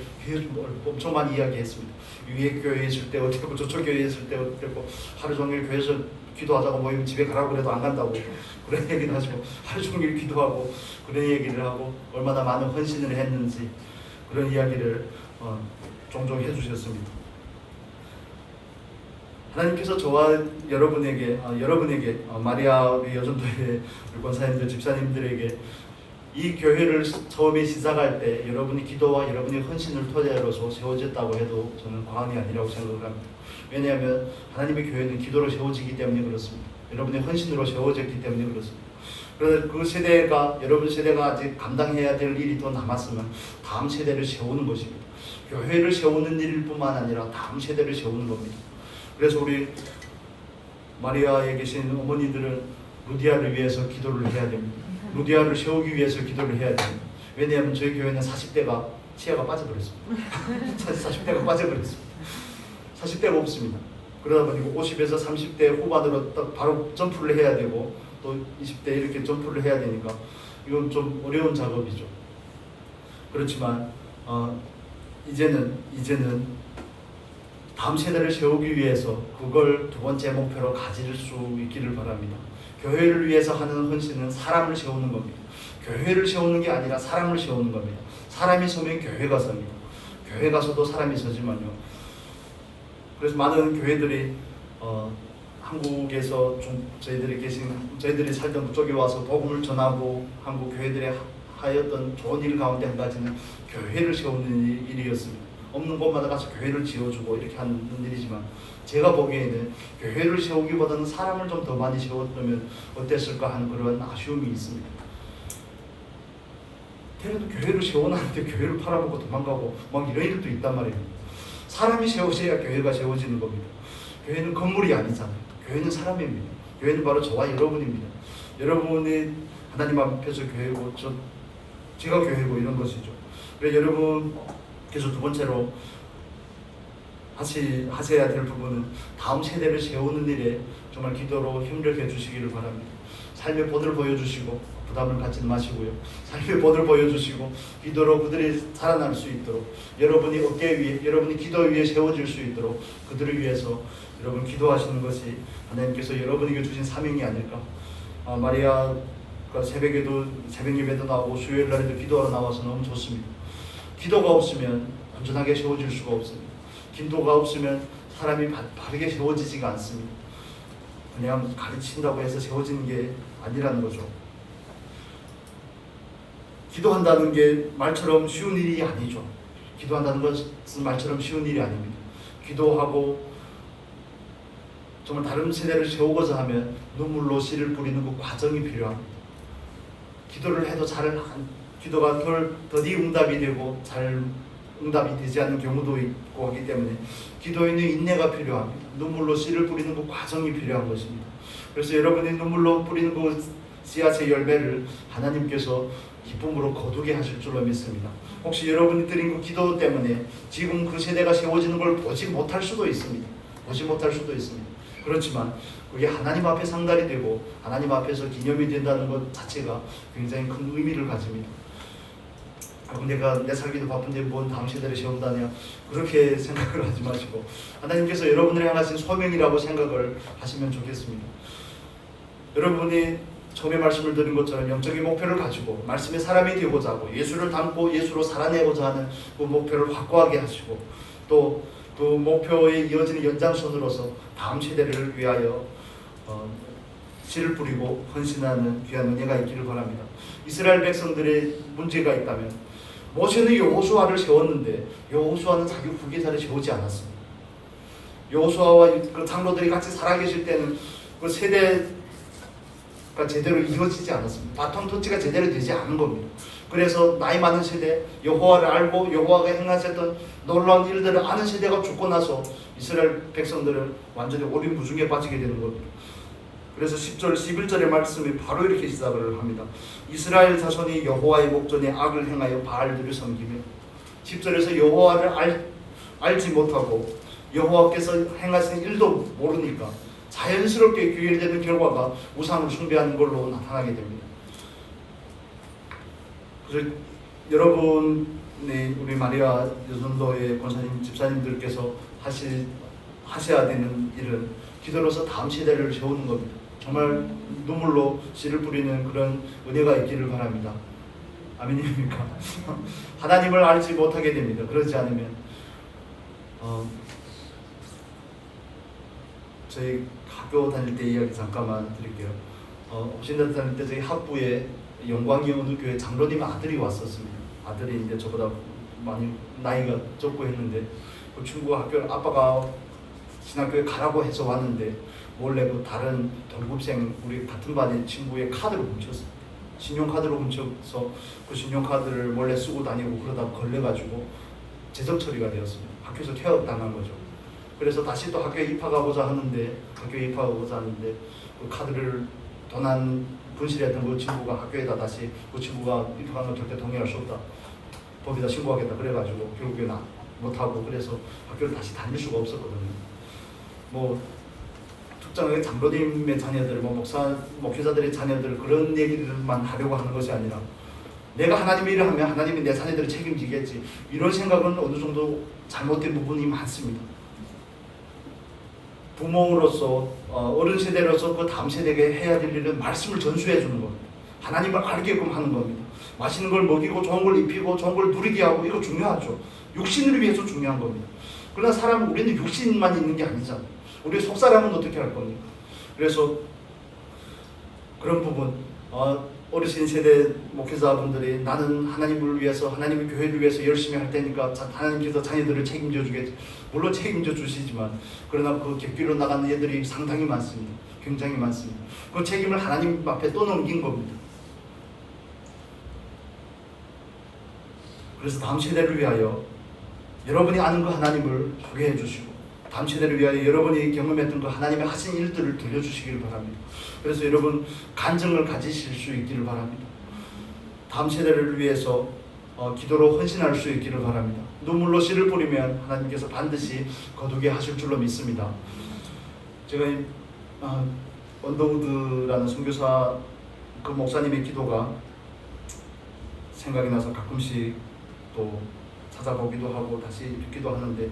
엄청 많이 이야기했습니다. 위에 교회에 있을 때 어땠고 저쪽 교회에 있을 때 어땠고 하루 종일 교회에서 기도하자고 모이면 집에 가라고 그래도 안 간다고 그런 얘기를 하시고 하루 종일 기도하고 그런 얘기를 하고 얼마나 많은 헌신을 했는지 그런 이야기를 종종 해주셨습니다. 하나님께서 저와 여러분에게 마리아 우리 여전도의 권사님들 집사님들에게 이 교회를 처음에 시작할 때 여러분의 기도와 여러분의 헌신을 토대로서 세워졌다고 해도 저는 과언이 아니라고 생각합니다. 왜냐하면 하나님의 교회는 기도로 세워지기 때문에 그렇습니다. 여러분의 헌신으로 세워졌기 때문에 그렇습니다. 그래서 그 세대가 여러분 세대가 아직 감당해야 될 일이 더 남았으면 다음 세대를 세우는 것입니다. 교회를 세우는 일뿐만 아니라 다음 세대를 세우는 겁니다. 그래서 우리 마리아에 계신 어머니들은 루디아를 위해서 기도를 해야 됩니다. 루디아를 세우기 위해서 기도를 해야 됩니다. 왜냐하면 저희 교회는 40대가 치아가 빠져버렸습니다. 40대가 빠져버렸습니다. 40대가 없습니다. 그러다 보니까 50에서 30대 후반으로 딱 바로 점프를 해야 되고 또 20대 이렇게 점프를 해야 되니까 이건 좀 어려운 작업이죠. 그렇지만 이제는 다음 세대를 세우기 위해서 그걸 두 번째 목표로 가질 수 있기를 바랍니다. 교회를 위해서 하는 헌신은 사람을 세우는 겁니다. 교회를 세우는 게 아니라 사람을 세우는 겁니다. 사람이 서면 교회가 섭니다. 교회가 서도 사람이 서지만요. 그래서 많은 교회들이 한국에서 좀 저희들이 살던 그쪽에 와서 복음을 전하고 한국 교회들이 하였던 좋은 일 가운데 한 가지는 교회를 세우는 일이었습니다. 없는 곳마다 가서 교회를 지어주고 이렇게 하는 일이지만 제가 보기에는 교회를 세우기보다는 사람을 좀 더 많이 세웠다면 어땠을까 하는 그런 아쉬움이 있습니다. 걔네도 교회를 세워놨는데 교회를 팔아먹고 도망가고 막 이런 일도 있단 말이에요. 사람이 세워져야 교회가 세워지는 겁니다. 교회는 건물이 아니잖아요. 교회는 사람입니다. 교회는 바로 저와 여러분입니다. 여러분이 하나님 앞에서 교회고 제가 교회고 이런 것이죠. 그래서 여러분께서 두 번째로 하셔야 될 부분은 다음 세대를 세우는 일에 정말 기도로 협력해 주시기를 바랍니다. 삶의 본을 보여주시고 부담을 갖지 마시고요. 삶의 본을 보여주시고 기도로 그들이 살아날 수 있도록 여러분이 어깨 위에 여러분이 기도 위에 세워질 수 있도록 그들을 위해서 여러분 기도하시는 것이 하나님께서 여러분에게 주신 사명이 아닐까. 마리아 그러니까 새벽 예배도 나오고 수요일 날에도 기도하러 나와서 너무 좋습니다. 기도가 없으면 온전하게 세워질 수가 없습니다. 기도가 없으면 사람이 바르게 세워지지가 않습니다. 그냥 가르친다고 해서 세워지는 게 아니라는 거죠. 기도한다는 게 말처럼 쉬운 일이 아니죠. 기도한다는 것은 말처럼 쉬운 일이 아닙니다. 기도하고 정말 다른 세대를 세우고자 하면 눈물로 씨를 뿌리는 그 과정이 필요합니다. 기도를 해도 기도가 더디 응답이 되고 잘 응답이 되지 않는 경우도 있고 하기 때문에 기도에는 인내가 필요합니다. 눈물로 씨를 뿌리는 그 과정이 필요한 것입니다. 그래서 여러분이 눈물로 뿌리는 그 씨앗의 열매를 하나님께서 기쁨으로 거두게 하실 줄로 믿습니다. 혹시 여러분이 드린 그 기도 때문에 지금 그 세대가 세워지는 걸 보지 못할 수도 있습니다. 그렇지만 그게 하나님 앞에 상달이 되고 하나님 앞에서 기념이 된다는 것 자체가 굉장히 큰 의미를 가집니다. 내가 내 살기도 바쁜데 뭔 다음 세대를 세운다냐, 그렇게 생각을 하지 마시고 하나님께서 여러분을 향하신 소명이라고 생각을 하시면 좋겠습니다. 여러분이 처음에 말씀을 드린 것처럼 영적인 목표를 가지고 말씀의 사람이 되고자 하고 예수를 닮고 예수로 살아내고자 하는 그 목표를 확고하게 하시고 또 그 목표에 이어지는 연장선으로서 다음 세대를 위하여 씨를 뿌리고 헌신하는 귀한 은혜가 있기를 바랍니다. 이스라엘 백성들의 문제가 있다면 모세는 여호수아를 세웠는데 여호수아는 자기 후계자를 세우지 않았습니다. 여호수아와 그 장로들이 같이 살아계실 때는 그 세대가 제대로 이루어지지 않았습니다. 바톤 터치가 제대로 되지 않은 겁니다. 그래서 나이 많은 세대, 여호와를 알고 여호와가 행하셨던 놀라운 일들을 아는 세대가 죽고 나서 이스라엘 백성들은 완전히 오리무중에 빠지게 되는 겁니다. 그래서 10절, 11절의 말씀이 바로 이렇게 시작을 합니다. 이스라엘 자손이 여호와의 목전에 악을 행하여 바알들을 섬기며 10절에서 여호와를 알지 못하고 여호와께서 행하신 일도 모르니까 자연스럽게 귀결되는 결과가 우상을 숭배하는 걸로 나타나게 됩니다. 그래서 여러분이 우리 마리아 여전도의 권사님, 집사님들께서 하셔야 되는 일은 기도로서 다음 세대를 세우는 겁니다. 정말 눈물로 씨를 뿌리는 그런 은혜가 있기를 바랍니다. 아멘입니까? 하나님을 알지 못하게 됩니다. 그렇지 않으면 저희 학교 다닐 때 이야기 잠깐만 드릴게요. 신대 다닐 때 저희 학부에 영광이 어느 교회 장로님 아들이 왔었습니다. 아들이 이제 저보다 많이 나이가 적고 했는데 그 친구가 아빠가 신학교에 가라고 해서 왔는데 몰래 그 다른 동급생 우리 같은 반의 친구의 카드를 훔쳤어요. 신용카드로 훔쳐서 그 신용카드를 몰래 쓰고 다니고 그러다 걸려가지고 재적 처리가 되었습니다. 학교에서 퇴학당한 거죠. 그래서 다시 또 학교에 입학하고자 하는데 그 카드를 도난 분실했던 그 친구가 학교에다 다시 그 친구가 입학하는 걸 절대 동의할 수 없다, 법에다 신고하겠다 그래가지고 결국에 못하고 그래서 학교를 다시 다닐 수가 없었거든요. 특정하게 장로님의 자녀들, 목회자들의 자녀들 그런 얘기들만 하려고 하는 것이 아니라 내가 하나님의 일을 하면 하나님이 내 자녀들을 책임지겠지, 이런 생각은 어느 정도 잘못된 부분이 많습니다. 부모로서 어른 세대로서 그 다음 세대에게 해야 될 일은 말씀을 전수해 주는 겁니다. 하나님을 알게끔 하는 겁니다. 맛있는 걸 먹이고 좋은 걸 입히고 좋은 걸 누리게 하고, 이거 중요하죠. 육신을 위해서 중요한 겁니다. 그러나 우리는 육신만 있는 게 아니잖아요. 우리 속사람은 어떻게 할 겁니까? 그래서 그런 부분 어르신 세대 목회자분들이 나는 하나님을 위해서, 하나님의 교회를 위해서 열심히 할 테니까 하나님께서 자녀들을 책임져 주겠지. 물론 책임져 주시지만 그러나 그 객기로 나가는 애들이 상당히 많습니다. 굉장히 많습니다. 그 책임을 하나님 앞에 또 넘긴 겁니다. 그래서 다음 세대를 위하여 여러분이 아는 그 하나님을 소개해 주시고 다음 세대를 위하여 여러분이 경험했던 그 하나님의 하신 일들을 들려주시기를 바랍니다. 그래서 여러분 간증을 가지실 수 있기를 바랍니다. 다음 세대를 위해서 기도로 헌신할 수 있기를 바랍니다. 눈물로 씨를 뿌리면 하나님께서 반드시 거두게 하실 줄로 믿습니다. 제가 언더우드라는 선교사 그 목사님의 기도가 생각이 나서 가끔씩 또 찾아보기도 하고 다시 읽기도 하는데,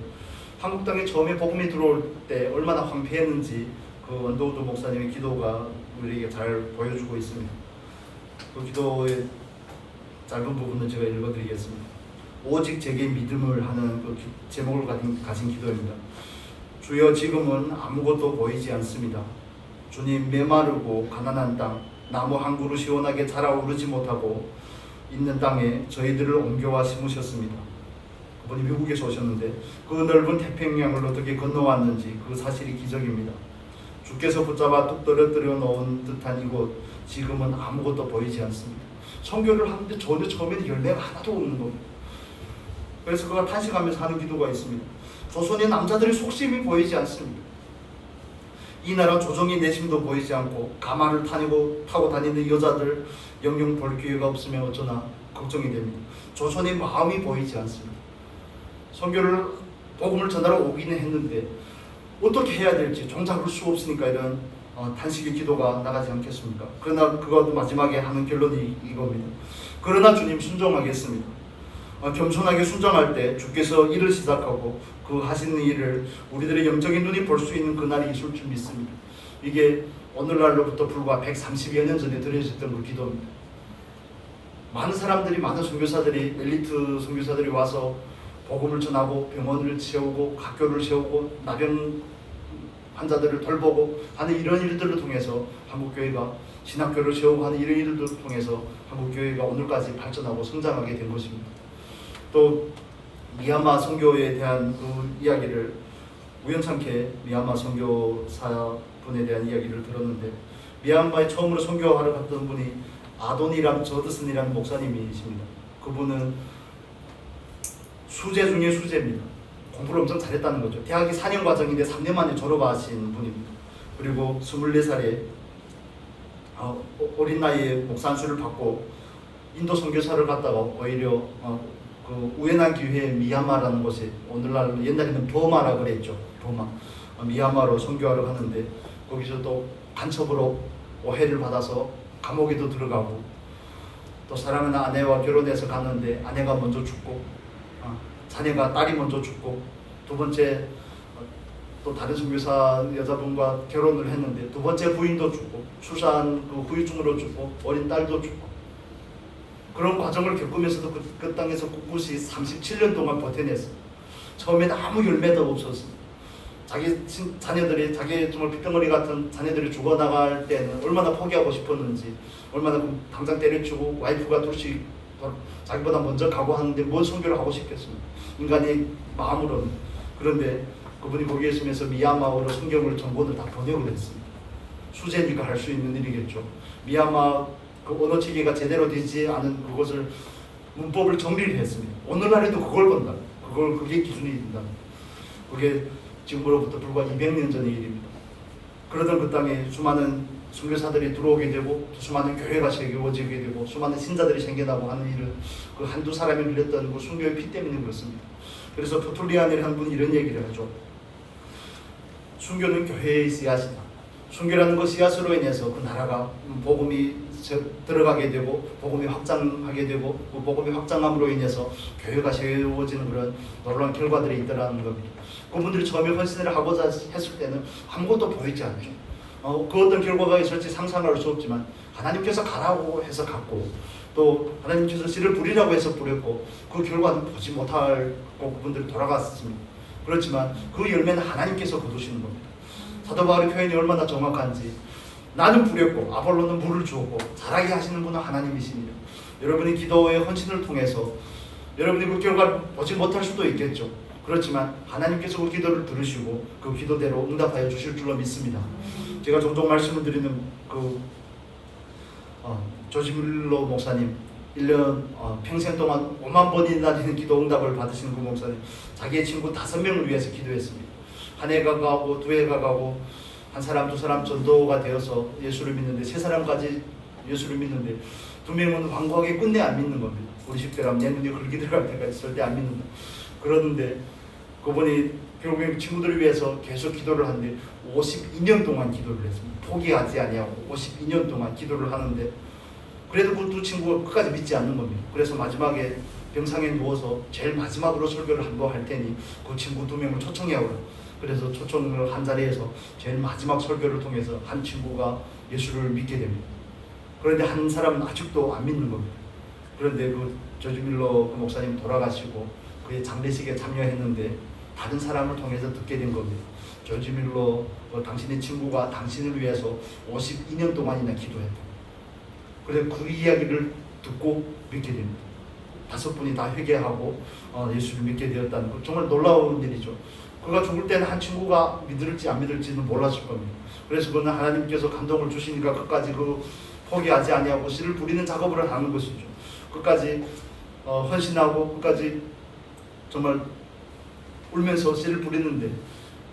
한국 땅에 처음에 복음이 들어올 때 얼마나 황폐했는지 그 언더우드 목사님의 기도가 우리에게 잘 보여주고 있습니다. 그 기도의 짧은 부분을 제가 읽어드리겠습니다. 오직 제게 믿음을 하는 그 제목을 가진 기도입니다. 주여, 지금은 아무것도 보이지 않습니다. 주님, 메마르고 가난한 땅, 나무 한 그루 시원하게 자라오르지 못하고 있는 땅에 저희들을 옮겨와 심으셨습니다. 그분이 미국에서 오셨는데 그 넓은 태평양을 어떻게 건너왔는지 그 사실이 기적입니다. 주께서 붙잡아 뚝 떨어뜨려 놓은 듯한 이곳, 지금은 아무것도 보이지 않습니다. 선교를 하는데 전혀 처음에는 열매가 하나도 없는 겁니다. 그래서 그가 탄식하면서 하는 기도가 있습니다. 조선의 남자들의 속심이 보이지 않습니다. 이 나라 조정의 내심도 보이지 않고 가마를 타고 다니는 여자들 영영 볼 기회가 없으면 어쩌나 걱정이 됩니다. 조선의 마음이 보이지 않습니다. 선교를 복음을 전하러 오기는 했는데 어떻게 해야 될지 종잡을 수 없으니까 이런 탄식의 기도가 나가지 않겠습니까? 그러나 그것도 마지막에 하는 결론이 이겁니다. 그러나 주님, 순종하겠습니다. 겸손하게 순종할 때 주께서 일을 시작하고 그 하시는 일을 우리들의 영적인 눈이 볼 수 있는 그날이 있을 줄 믿습니다. 이게 오늘날로부터 불과 130여 년 전에 드려졌던 그 기도입니다. 많은 사람들이, 많은 선교사들이, 엘리트 선교사들이 와서 복음을 전하고 병원을 세우고 학교를 세우고 나병 환자들을 돌보고 하는 이런 일들을 통해서 한국교회가 신학교를 세우고 하는 이런 일들을 통해서 한국교회가 오늘까지 발전하고 성장하게 된 것입니다. 또 미얀마 선교에 대한 그 이야기를 우연찮게 미얀마 선교사분에 대한 이야기를 들었는데, 미얀마에 처음으로 선교하러 갔던 분이 아도니람 저드슨이라는 목사님이십니다. 그분은 수재 중에 수재입니다. 공부를 엄청 잘했다는 거죠. 대학이 4년 과정인데 3년 만에 졸업하신 분입니다. 그리고 24살에 어린 나이에 목사 안수를 받고 인도 선교사를 갔다가 오히려 그 우연한 기회에 미얀마라는 곳에, 오늘날 옛날에는 버마라 그랬죠. 버마. 미얀마로 선교하러 갔는데 거기서 또 간첩으로 오해를 받아서 감옥에도 들어가고, 또 사랑하는 아내와 결혼해서 갔는데 아내가 먼저 죽고 자녀가 딸이 먼저 죽고, 두 번째 또 다른 선교사 여자분과 결혼을 했는데 두 번째 부인도 죽고, 출산 그 후유증으로 죽고, 어린 딸도 죽고, 그런 과정을 겪으면서도 그 땅에서 꿋꿋이 37년 동안 버텨냈어요. 처음에는 아무 열매도 없었어요. 자기 자녀들이, 자기 정말 핏덩어리 같은 자녀들이 죽어나갈 때는 얼마나 포기하고 싶었는지, 얼마나 당장 때려치고 와이프가 둘씩 자기보다 먼저 가고 하는데 뭔 선교를 하고 싶겠습니까? 인간의 마음으로는. 그런데 그분이 거기에 있으면서 미얀마어로 성경을 전본을 다 번역을 했습니다. 수제니까 할 수 있는 일이겠죠. 미얀마 그 언어 체계가 제대로 되지 않은 그것을, 문법을 정리를 했습니다. 오늘날에도 그걸 본다. 그게 기준이 된다. 그게 지금으로부터 불과 200년 전의 일입니다. 그러던 그 땅에 수많은 선교사들이 들어오게 되고, 수많은 교회가 세워지게 되고, 수많은 신자들이 생겨나고 하는 일은 그 한두 사람이 흘렸던 그 순교의 피 때문에 그렇습니다. 그래서 포툴리안이라는 분이 이런 얘기를 하죠. 순교는 교회의 씨앗이다. 순교라는 그 씨앗으로 인해서 그 나라가 복음이 들어가게 되고, 복음이 확장하게 되고, 그 복음이 확장함으로 인해서 교회가 세워지는 그런 놀라운 결과들이 있더라는 겁니다. 그분들이 처음에 헌신을 하고자 했을 때는 아무것도 보이지 않죠. 그 어떤 결과가 있을지 상상할 수 없지만 하나님께서 가라고 해서 갔고, 또 하나님께서 씨를 뿌리라고 해서 뿌렸고, 그 결과는 보지 못하고 그분들이 돌아갔습니다. 그렇지만 그 열매는 하나님께서 거두시는 겁니다. 사도 바울의 표현이 얼마나 정확한지, 나는 뿌렸고 아볼로는 물을 주었고 자라게 하시는 분은 하나님이십니다. 여러분이 기도의 헌신을 통해서 여러분이 그 결과를 보지 못할 수도 있겠죠. 그렇지만 하나님께서 그 기도를 들으시고 그 기도대로 응답하여 주실 줄로 믿습니다. 제가 종종 말씀을 드리는 조지 뮬러 목사님, 1년 평생 동안 5만 번이나 되는 기도 응답을 받으시는 그 목사님, 자기의 친구 5명을 위해서 기도했습니다. 한 해가 가고 두 해가 가고, 한 사람 두 사람 전도가 되어서 예수를 믿는데, 세 사람까지 예수를 믿는데, 2명은 완고하게 끝내 안 믿는 겁니다. 우리 집대라면 내 눈이 흙이 들어갈 때까지 절대 안 믿는다. 그러는데 그분이 결국에 친구들을 위해서 계속 기도를 하는데 52년 동안 기도를 했습니다. 포기하지 아니하고 52년 동안 기도를 하는데, 그래도 그 두 친구가 끝까지 믿지 않는 겁니다. 그래서 마지막에 병상에 누워서 제일 마지막으로 설교를 한 번 할 테니 그 친구 2명을 초청해 오라. 그래서 초청을 한 자리에서 제일 마지막 설교를 통해서 한 친구가 예수를 믿게 됩니다. 그런데 한 사람은 아직도 안 믿는 겁니다. 그런데 그 조지 밀러 그 목사님 돌아가시고 그의 장례식에 참여했는데 다른 사람을 통해서 듣게 된 겁니다. 조지 밀러 당신의 친구가 당신을 위해서 52년 동안이나 기도했다. 그래서 그 이야기를 듣고 믿게 됩니다. 5분이 다 회개하고 예수를 믿게 되었다는 거 정말 놀라운 일이죠. 그가 죽을 때는 한 친구가 믿을지 안 믿을지는 몰랐을 겁니다. 그래서 그는 하나님께서 감동을 주시니까 끝까지 포기하지 아니하고 씨를 뿌리는 작업을 하는 것이죠. 끝까지 헌신하고 끝까지 정말 울면서 씨를 뿌리는데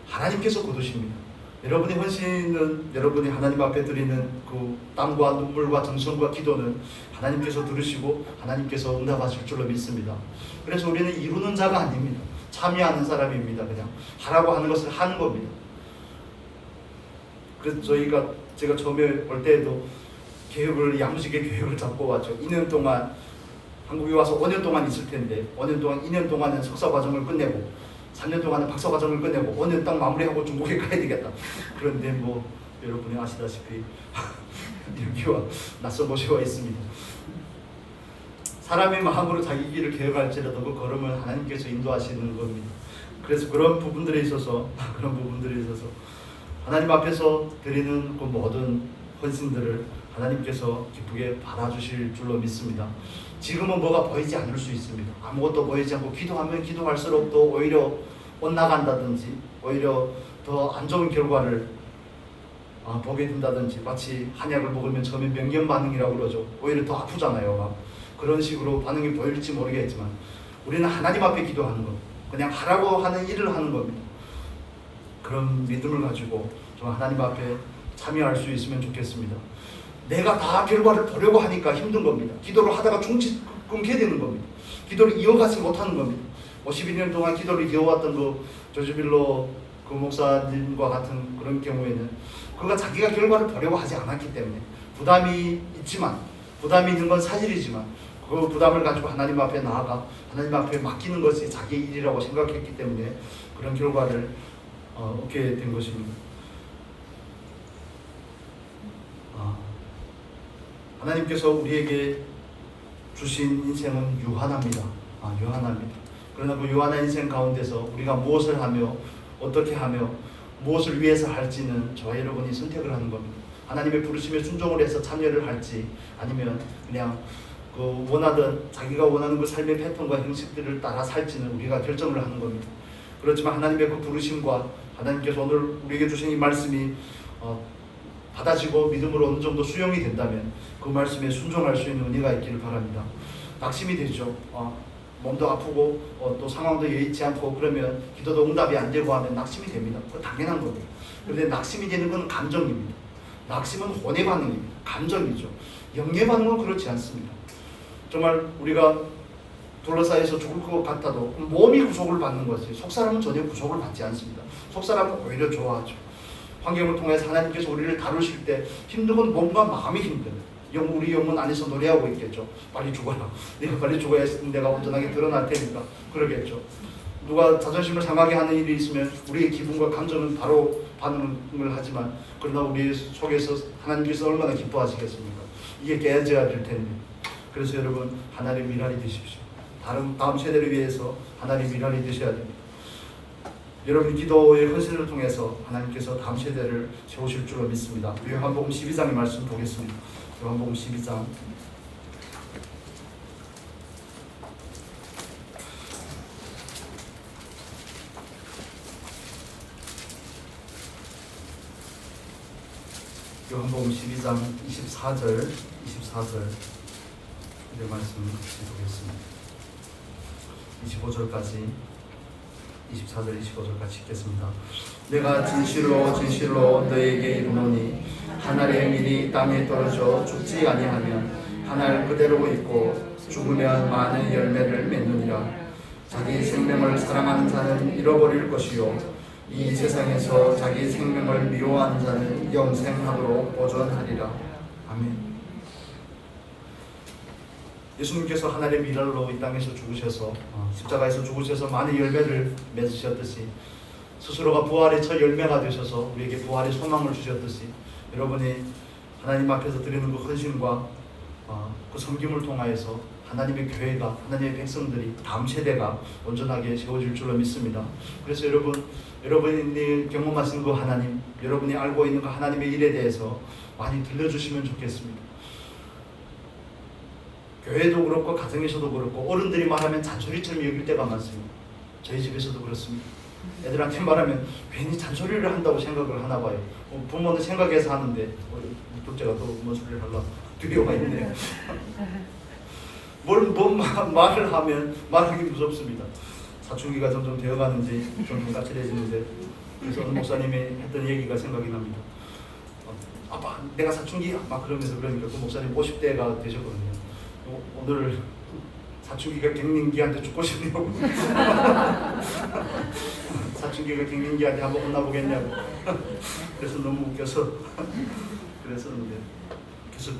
하나님께서 거두십니다. 여러분의 헌신은 여러분이 하나님 앞에 드리는 그 땀과 눈물과 정성과 기도는 하나님께서 들으시고 하나님께서 응답하실 줄로 믿습니다. 그래서 우리는 이루는 자가 아닙니다. 참여하는 사람입니다. 그냥 하라고 하는 것을 하는 겁니다. 그래서 제가 처음에 올 때에도 야무지게 계획을 잡고 왔죠. 2년 동안 한국에 와서 5년 동안 있을 텐데 2년 동안은 석사 과정을 끝내고 3년 동안은 박사 과정을 끝내고 5년 딱 마무리하고 중국에 가야 되겠다. 그런데 여러분이 아시다시피 여기와 낯선 곳에 와 있습니다. 사람의 마음으로 자기 길을 계획할지라도 그 걸음을 하나님께서 인도하시는 겁니다. 그래서 그런 부분들에 있어서 하나님 앞에서 드리는 그 모든 헌신들을 하나님께서 기쁘게 받아주실 줄로 믿습니다. 지금은 뭐가 보이지 않을 수 있습니다. 아무것도 보이지 않고 기도하면 기도할수록 또 오히려 엇나간다든지 오히려 더 안 좋은 결과를 보게 된다든지 마치 한약을 먹으면 처음에 명령 반응이라고 그러죠. 오히려 더 아프잖아요. 그런 식으로 반응이 보일지 모르겠지만 우리는 하나님 앞에 기도하는 것, 그냥 하라고 하는 일을 하는 겁니다. 그런 믿음을 가지고 좀 하나님 앞에 참여할 수 있으면 좋겠습니다. 내가 다 결과를 보려고 하니까 힘든 겁니다. 기도를 하다가 끊게 되는 겁니다. 기도를 이어가지 못하는 겁니다. 52년 동안 기도를 이어왔던 그 조지 밀러 그 목사님과 같은 그런 경우에는 그가 자기가 결과를 보려고 하지 않았기 때문에 부담이 있는 건 사실이지만 그 부담을 가지고 하나님 앞에 나아가 하나님 앞에 맡기는 것이 자기의 일이라고 생각했기 때문에 그런 결과를 얻게 된 것입니다. 하나님께서 우리에게 주신 인생은 유한합니다. 유한합니다. 그러나 그 유한한 인생 가운데서 우리가 무엇을 하며 어떻게 하며 무엇을 위해서 할지는 저와 여러분이 선택을 하는 겁니다. 하나님의 부르심에 순종을 해서 참여를 할지 아니면 그냥 자기가 원하는 그 삶의 패턴과 형식들을 따라 살지는 우리가 결정을 하는 겁니다. 그렇지만 하나님의 그 부르심과 하나님께서 오늘 우리에게 주신 이 말씀이 받아지고 믿음으로 어느 정도 수용이 된다면 그 말씀에 순종할 수 있는 은혜가 있기를 바랍니다. 낙심이 되죠. 몸도 아프고 또 상황도 여의치 않고 그러면 기도도 응답이 안 되고 하면 낙심이 됩니다. 그거 당연한 겁니다. 그런데 낙심이 되는 건 감정입니다. 낙심은 혼의 반응입니다. 감정이죠. 영의 반응은 그렇지 않습니다. 정말 우리가 둘러싸여서 죽을 것 같아도 몸이 구속을 받는 거지 속사람은 전혀 구속을 받지 않습니다. 속사람은 오히려 좋아하죠. 환경을 통해서 하나님께서 우리를 다루실 때 힘든 건 몸과 마음이 힘듭니다. 우리 영혼 안에서 노래하고 있겠죠. 빨리 죽어라. 내가 빨리 죽어야 내가 온전하게 드러날 테니까 그러겠죠. 누가 자존심을 상하게 하는 일이 있으면 우리의 기분과 감정은 바로 반응을 하지만 그러나 우리 속에서 하나님께서 얼마나 기뻐하시겠습니까? 이게 깨져야 될 텐데. 그래서 여러분 하나님의 미랄이 되십시오. 다음 세대를 위해서 하나님의 미랄이 되셔야 됩니다. 여러분 기도의 헌신을 통해서 하나님께서 다음 세대를 세우실 줄로 믿습니다. 요한복음 12장의 말씀 보겠습니다. 요한복음 12장 요한복음 12장 24절 이 말씀 같이 보겠습니다. 25절까지 24절 25절까지 읽겠습니다. 내가 진실로 너에게 이르노니 한 알의 밀이 땅에 떨어져 죽지 아니하면 한 알 그대로 있고 죽으면 많은 열매를 맺느니라. 자기 생명을 사랑하는 자는 잃어버릴 것이요 이 세상에서 자기 생명을 미워하는 자는 영생하도록 보존하리라. 아멘. 예수님께서 하나님의 미랄로 이 땅에서 죽으셔서 십자가에서 죽으셔서 많은 열매를 맺으셨듯이 스스로가 부활의 첫 열매가 되셔서 우리에게 부활의 소망을 주셨듯이 여러분이 하나님 앞에서 드리는 그 헌신과 그 섬김을 통하여서 하나님의 교회가, 하나님의 백성들이, 다음 세대가 온전하게 세워질 줄로 믿습니다. 그래서 여러분이 경험하신 그 하나님, 여러분이 알고 있는 그 하나님의 일에 대해서 많이 들려주시면 좋겠습니다. 교회도 그렇고 가정에서도 그렇고 어른들이 말하면 잔소리처럼 여길 때가 많습니다. 저희 집에서도 그렇습니다. 애들한테 말하면 괜히 잔소리를 한다고 생각을 하나 봐요. 부모는 생각해서 하는데 둘째가 또 뭔 소리를 하려고 두려워가 있네요. 뭔 말을 하면 말하기 무섭습니다. 사춘기가 점점 되어가는지 점점 까칠해지는데, 그래서 어느 목사님이 했던 얘기가 생각이 납니다. 아빠 내가 사춘기야 막 그러면서, 그러니까 그 목사님 50대가 되셨거든요. 오늘 사춘기가 갱년기한테 죽고 싶냐고. 사춘기가 갱년기한테 한번 혼나보겠냐고. 그래서 너무 웃겨서 그랬었는데, 그래서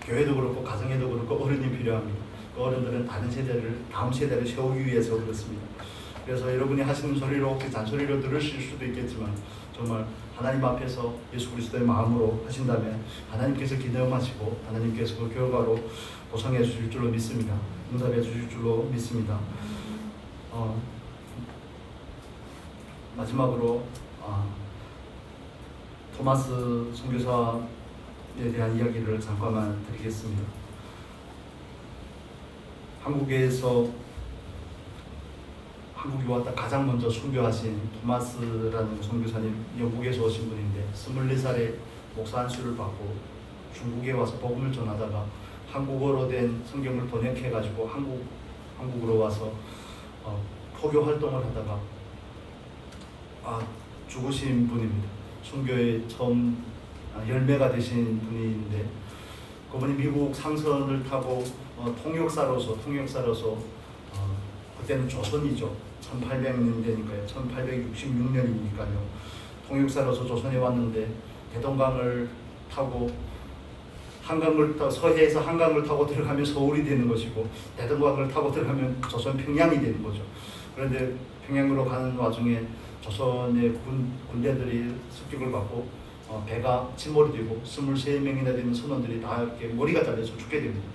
교회도 그렇고 가정에도 그렇고 어른이 필요합니다. 그 어른들은 다음 세대를 세우기 위해서 그렇습니다. 그래서 여러분이 하시는 소리로 잔소리로 들으실 수도 있겠지만, 정말 하나님 앞에서 예수 그리스도의 마음으로 하신다면 하나님께서 기념하시고 하나님께서 그 결과로 보상해 주실 줄로 믿습니다. 응답해 주실 줄로 믿습니다. 마지막으로 토마스 선교사에 대한 이야기를 잠깐만 드리겠습니다. 한국에 왔다 가장 먼저 선교하신 토마스라는 선교사님, 영국에서 오신 분인데 24살에 목사 안수를 받고 중국에 와서 복음을 전하다가 한국어로 된 성경을 번역해가지고 한국으로 와서 포교 활동을 하다가 죽으신 분입니다. 선교의 처음 열매가 되신 분인데, 그분이 미국 상선을 타고 통역사로서 그때는 조선이죠. 1800년대니까요. 1866년이니까요. 통역사로서 조선에 왔는데 대동강을 타고 서해에서 한강을 타고 들어가면 서울이 되는 것이고, 대동강을 타고 들어가면 조선 평양이 되는 거죠. 그런데 평양으로 가는 와중에 조선의 군대들이 습격을 받고 배가 침몰이 되고 23명이나 되는 선원들이 다 이렇게 머리가 잘려서 죽게 됩니다.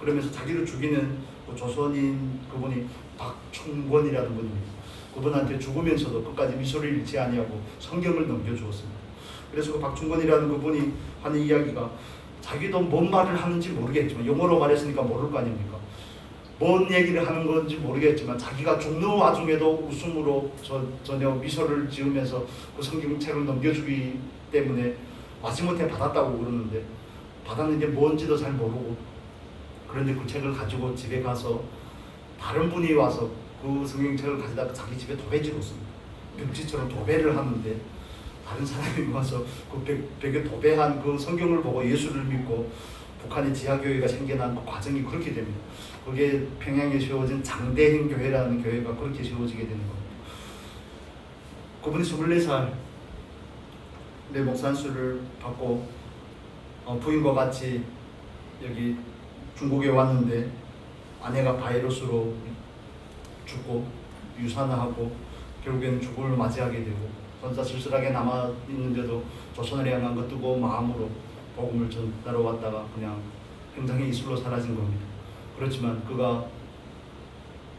그러면서 자기를 죽이는 그 조선인 그분이 박충권이라는 분입니다. 그분한테 죽으면서도 끝까지 미소를 잃지 아니하고 성경을 넘겨주었습니다. 그래서 그 박충권이라는 그분이 하는 이야기가, 자기도 뭔 말을 하는지 모르겠지만, 영어로 말했으니까 모를 거 아닙니까? 뭔 얘기를 하는 건지 모르겠지만 자기가 죽는 와중에도 웃음으로 전혀 미소를 지으면서 그 성경책을 넘겨주기 때문에 마지못해 받았다고 그러는데, 받았는데 뭔지도 잘 모르고, 그런데 그 책을 가지고 집에 가서 다른 분이 와서 그 성경책을 가져다가 자기 집에 도배지로 씁니다. 벽지처럼 도배를 하는데, 다른 사람이 와서 그 벽에 도배한 그 성경을 보고 예수를 믿고 북한의 지하교회가 생겨난 그 과정이 그렇게 됩니다. 그게 평양에 세워진 장대행 교회라는 교회가 그렇게 세워지게 되는 겁니다. 그분이 24살 내 목산수를 받고 부인과 같이 여기 중국에 왔는데, 아내가 바이러스로 죽고 유산하고 결국에는 죽음을 맞이하게 되고, 혼자 쓸쓸하게 남아있는데도 조선을 향한 그 뜨거운 마음으로 복음을 전하러 왔다가 그냥 굉장히 이슬로 사라진 겁니다. 그렇지만 그가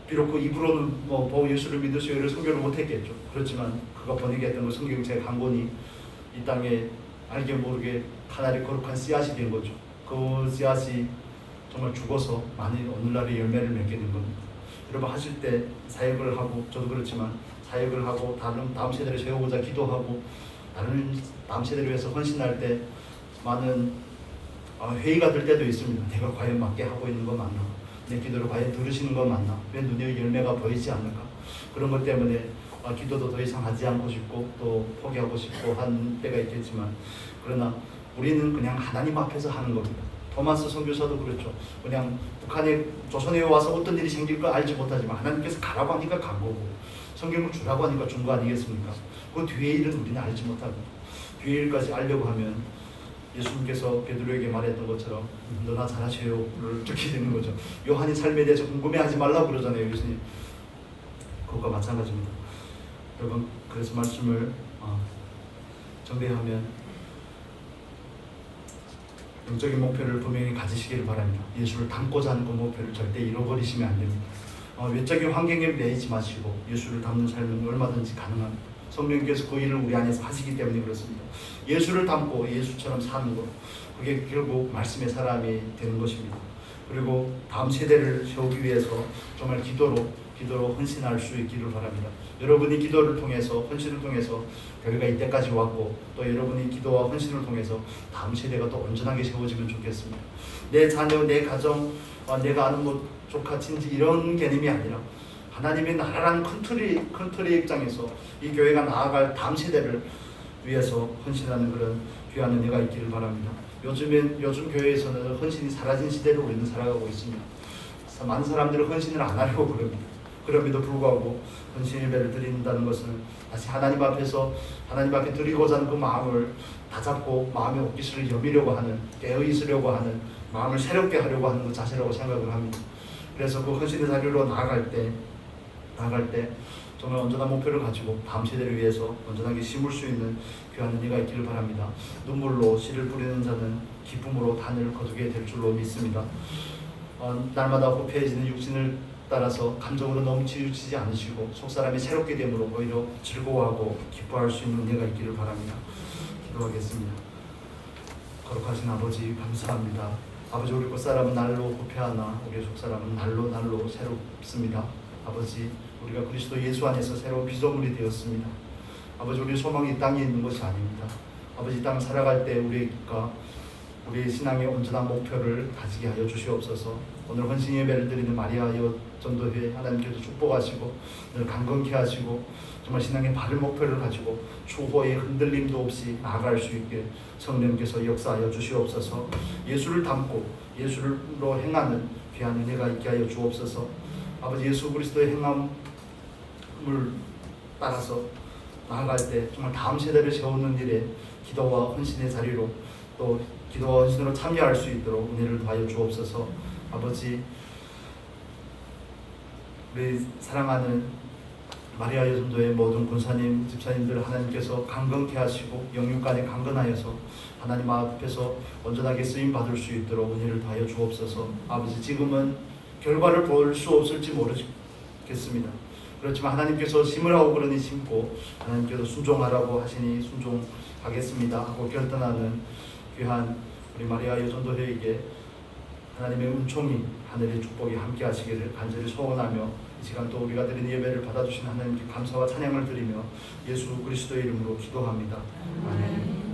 비록 그 입으로는 예수를 믿으시오를 선교를 못했겠죠. 그렇지만 그가 번역했던 그 성경책 한 권이 이 땅에 알게 모르게 하나의 거룩한 씨앗이 된 거죠. 그 씨앗이 정말 죽어서 많이 오늘날의 열매를 맺게 된 겁니다. 여러분 하실 때 사역을 하고, 저도 그렇지만 사역을 하고 다음 세대를 세우고자 기도하고 다음 세대를 위해서 헌신할 때 많은 회의가 될 때도 있습니다. 내가 과연 맞게 하고 있는 거 맞나? 내 기도를 과연 들으시는 거 맞나? 왜 눈에 열매가 보이지 않을까? 그런 것 때문에 기도도 더 이상 하지 않고 싶고 또 포기하고 싶고 한 때가 있겠지만, 그러나 우리는 그냥 하나님 앞에서 하는 겁니다. 토마스 선교사도 그렇죠. 그냥 북한에 조선에 와서 어떤 일이 생길 거 알지 못하지만 하나님께서 가라고 하니까 간 거고, 성경을 주라고 하니까 준 거 아니겠습니까? 그 뒤의 일은 우리는 알지 못합니다. 뒤의 일까지 알려고 하면 예수님께서 베드로에게 말했던 것처럼 너나 잘하세요를 듣게 되는 거죠. 요한이 삶에 대해서 궁금해하지 말라고 그러잖아요, 예수님. 그것과 마찬가지입니다. 여러분, 그래서 말씀을 정리하면 영적인 목표를 분명히 가지시기를 바랍니다. 예수를 닮고자 하는 그 목표를 절대 잃어버리시면 안 됩니다. 외적인 환경에 매이지 마시고 예수를 닮는 삶은 얼마든지 가능합니다. 성령께서 그 일을 우리 안에서 하시기 때문에 그렇습니다. 예수를 닮고 예수처럼 사는 것, 그게 결국 말씀의 사람이 되는 것입니다. 그리고 다음 세대를 세우기 위해서 정말 기도로 헌신할 수 있기를 바랍니다. 여러분이 기도를 통해서, 헌신을 통해서 교회가 이때까지 왔고, 또 여러분이 기도와 헌신을 통해서 다음 세대가 더 온전하게 세워지면 좋겠습니다. 내 자녀, 내 가정, 내가 아는 뭐 조카, 친지 이런 개념이 아니라 하나님의 나라라는 큰 틀의 입장에서 이 교회가 나아갈 다음 세대를 위해서 헌신하는 그런 귀한 은혜가 있기를 바랍니다. 요즘 교회에서는 헌신이 사라진 시대를 우리는 살아가고 있습니다. 많은 사람들은 헌신을 안 하려고 그럽니다. 그럼에도 불구하고 헌신 예배를 드린다는 것은 다시 하나님 앞에 드리고자 하는 그 마음을 다잡고 마음의 옷깃을 여미려고 하는, 깨어있으려고 하는, 마음을 새롭게 하려고 하는 그 자세라고 생각을 합니다. 그래서 그 헌신의 자리로 나아갈 때 정말 온전한 목표를 가지고 다음 세대를 위해서 온전하게 심을 수 있는 귀한 은혜가 있기를 바랍니다. 눈물로 씨를 뿌리는 자는 기쁨으로 단을 거두게 될 줄로 믿습니다. 날마다 후패해지는 육신을 따라서 감정으로 너무 치우치지 않으시고 속사람이 새롭게 됨으로 오히려 즐거워하고 기뻐할 수 있는 은혜가 있기를 바랍니다. 기도하겠습니다. 거룩하신 아버지 감사합니다. 아버지, 우리 끝사람은 날로 후패하나 우리 속사람은 날로 새롭습니다. 아버지, 우리가 그리스도 예수 안에서 새로운 피조물이 되었습니다. 아버지, 우리 소망이 이 땅에 있는 것이 아닙니다. 아버지, 이 땅을 살아갈 때 우리의 신앙의 온전한 목표를 가지게 하여 주시옵소서. 오늘 헌신 예배를 드리는 마리아 전도회 하나님께서 축복하시고 늘 강건케 하시고 정말 신앙의 바른 목표를 가지고 추호의 흔들림도 없이 나아갈 수 있게 성령께서 역사하여 주시옵소서. 예수를 닮고 예수로 행하는 귀한 은혜가 있게 하여 주옵소서. 아버지, 예수 그리스도의 행함을 따라서 나아갈 때 정말 다음 세대를 세우는 일에 기도와 헌신의 자리로 또 기도와 헌신으로 참여할 수 있도록 은혜를 더하여 주옵소서. 아버지, 우리 사랑하는 마리아 여전도의 모든 권사님, 집사님들 하나님께서 강건케 하시고 영육간에 강건하여서 하나님 앞에서 온전하게 쓰임 받을 수 있도록 은혜를 더하여 주옵소서. 아버지, 지금은 결과를 볼 수 없을지 모르겠습니다. 그렇지만 하나님께서 심으라고 그러니 심고 하나님께서 순종하라고 하시니 순종하겠습니다 하고 결단하는 귀한 우리 마리아 여전도회에게 하나님의 은총이, 하늘의 축복이 함께 하시기를 간절히 소원하며 이 시간 또 우리가 드린 예배를 받아주신 하나님께 감사와 찬양을 드리며 예수 그리스도의 이름으로 기도합니다. 아멘.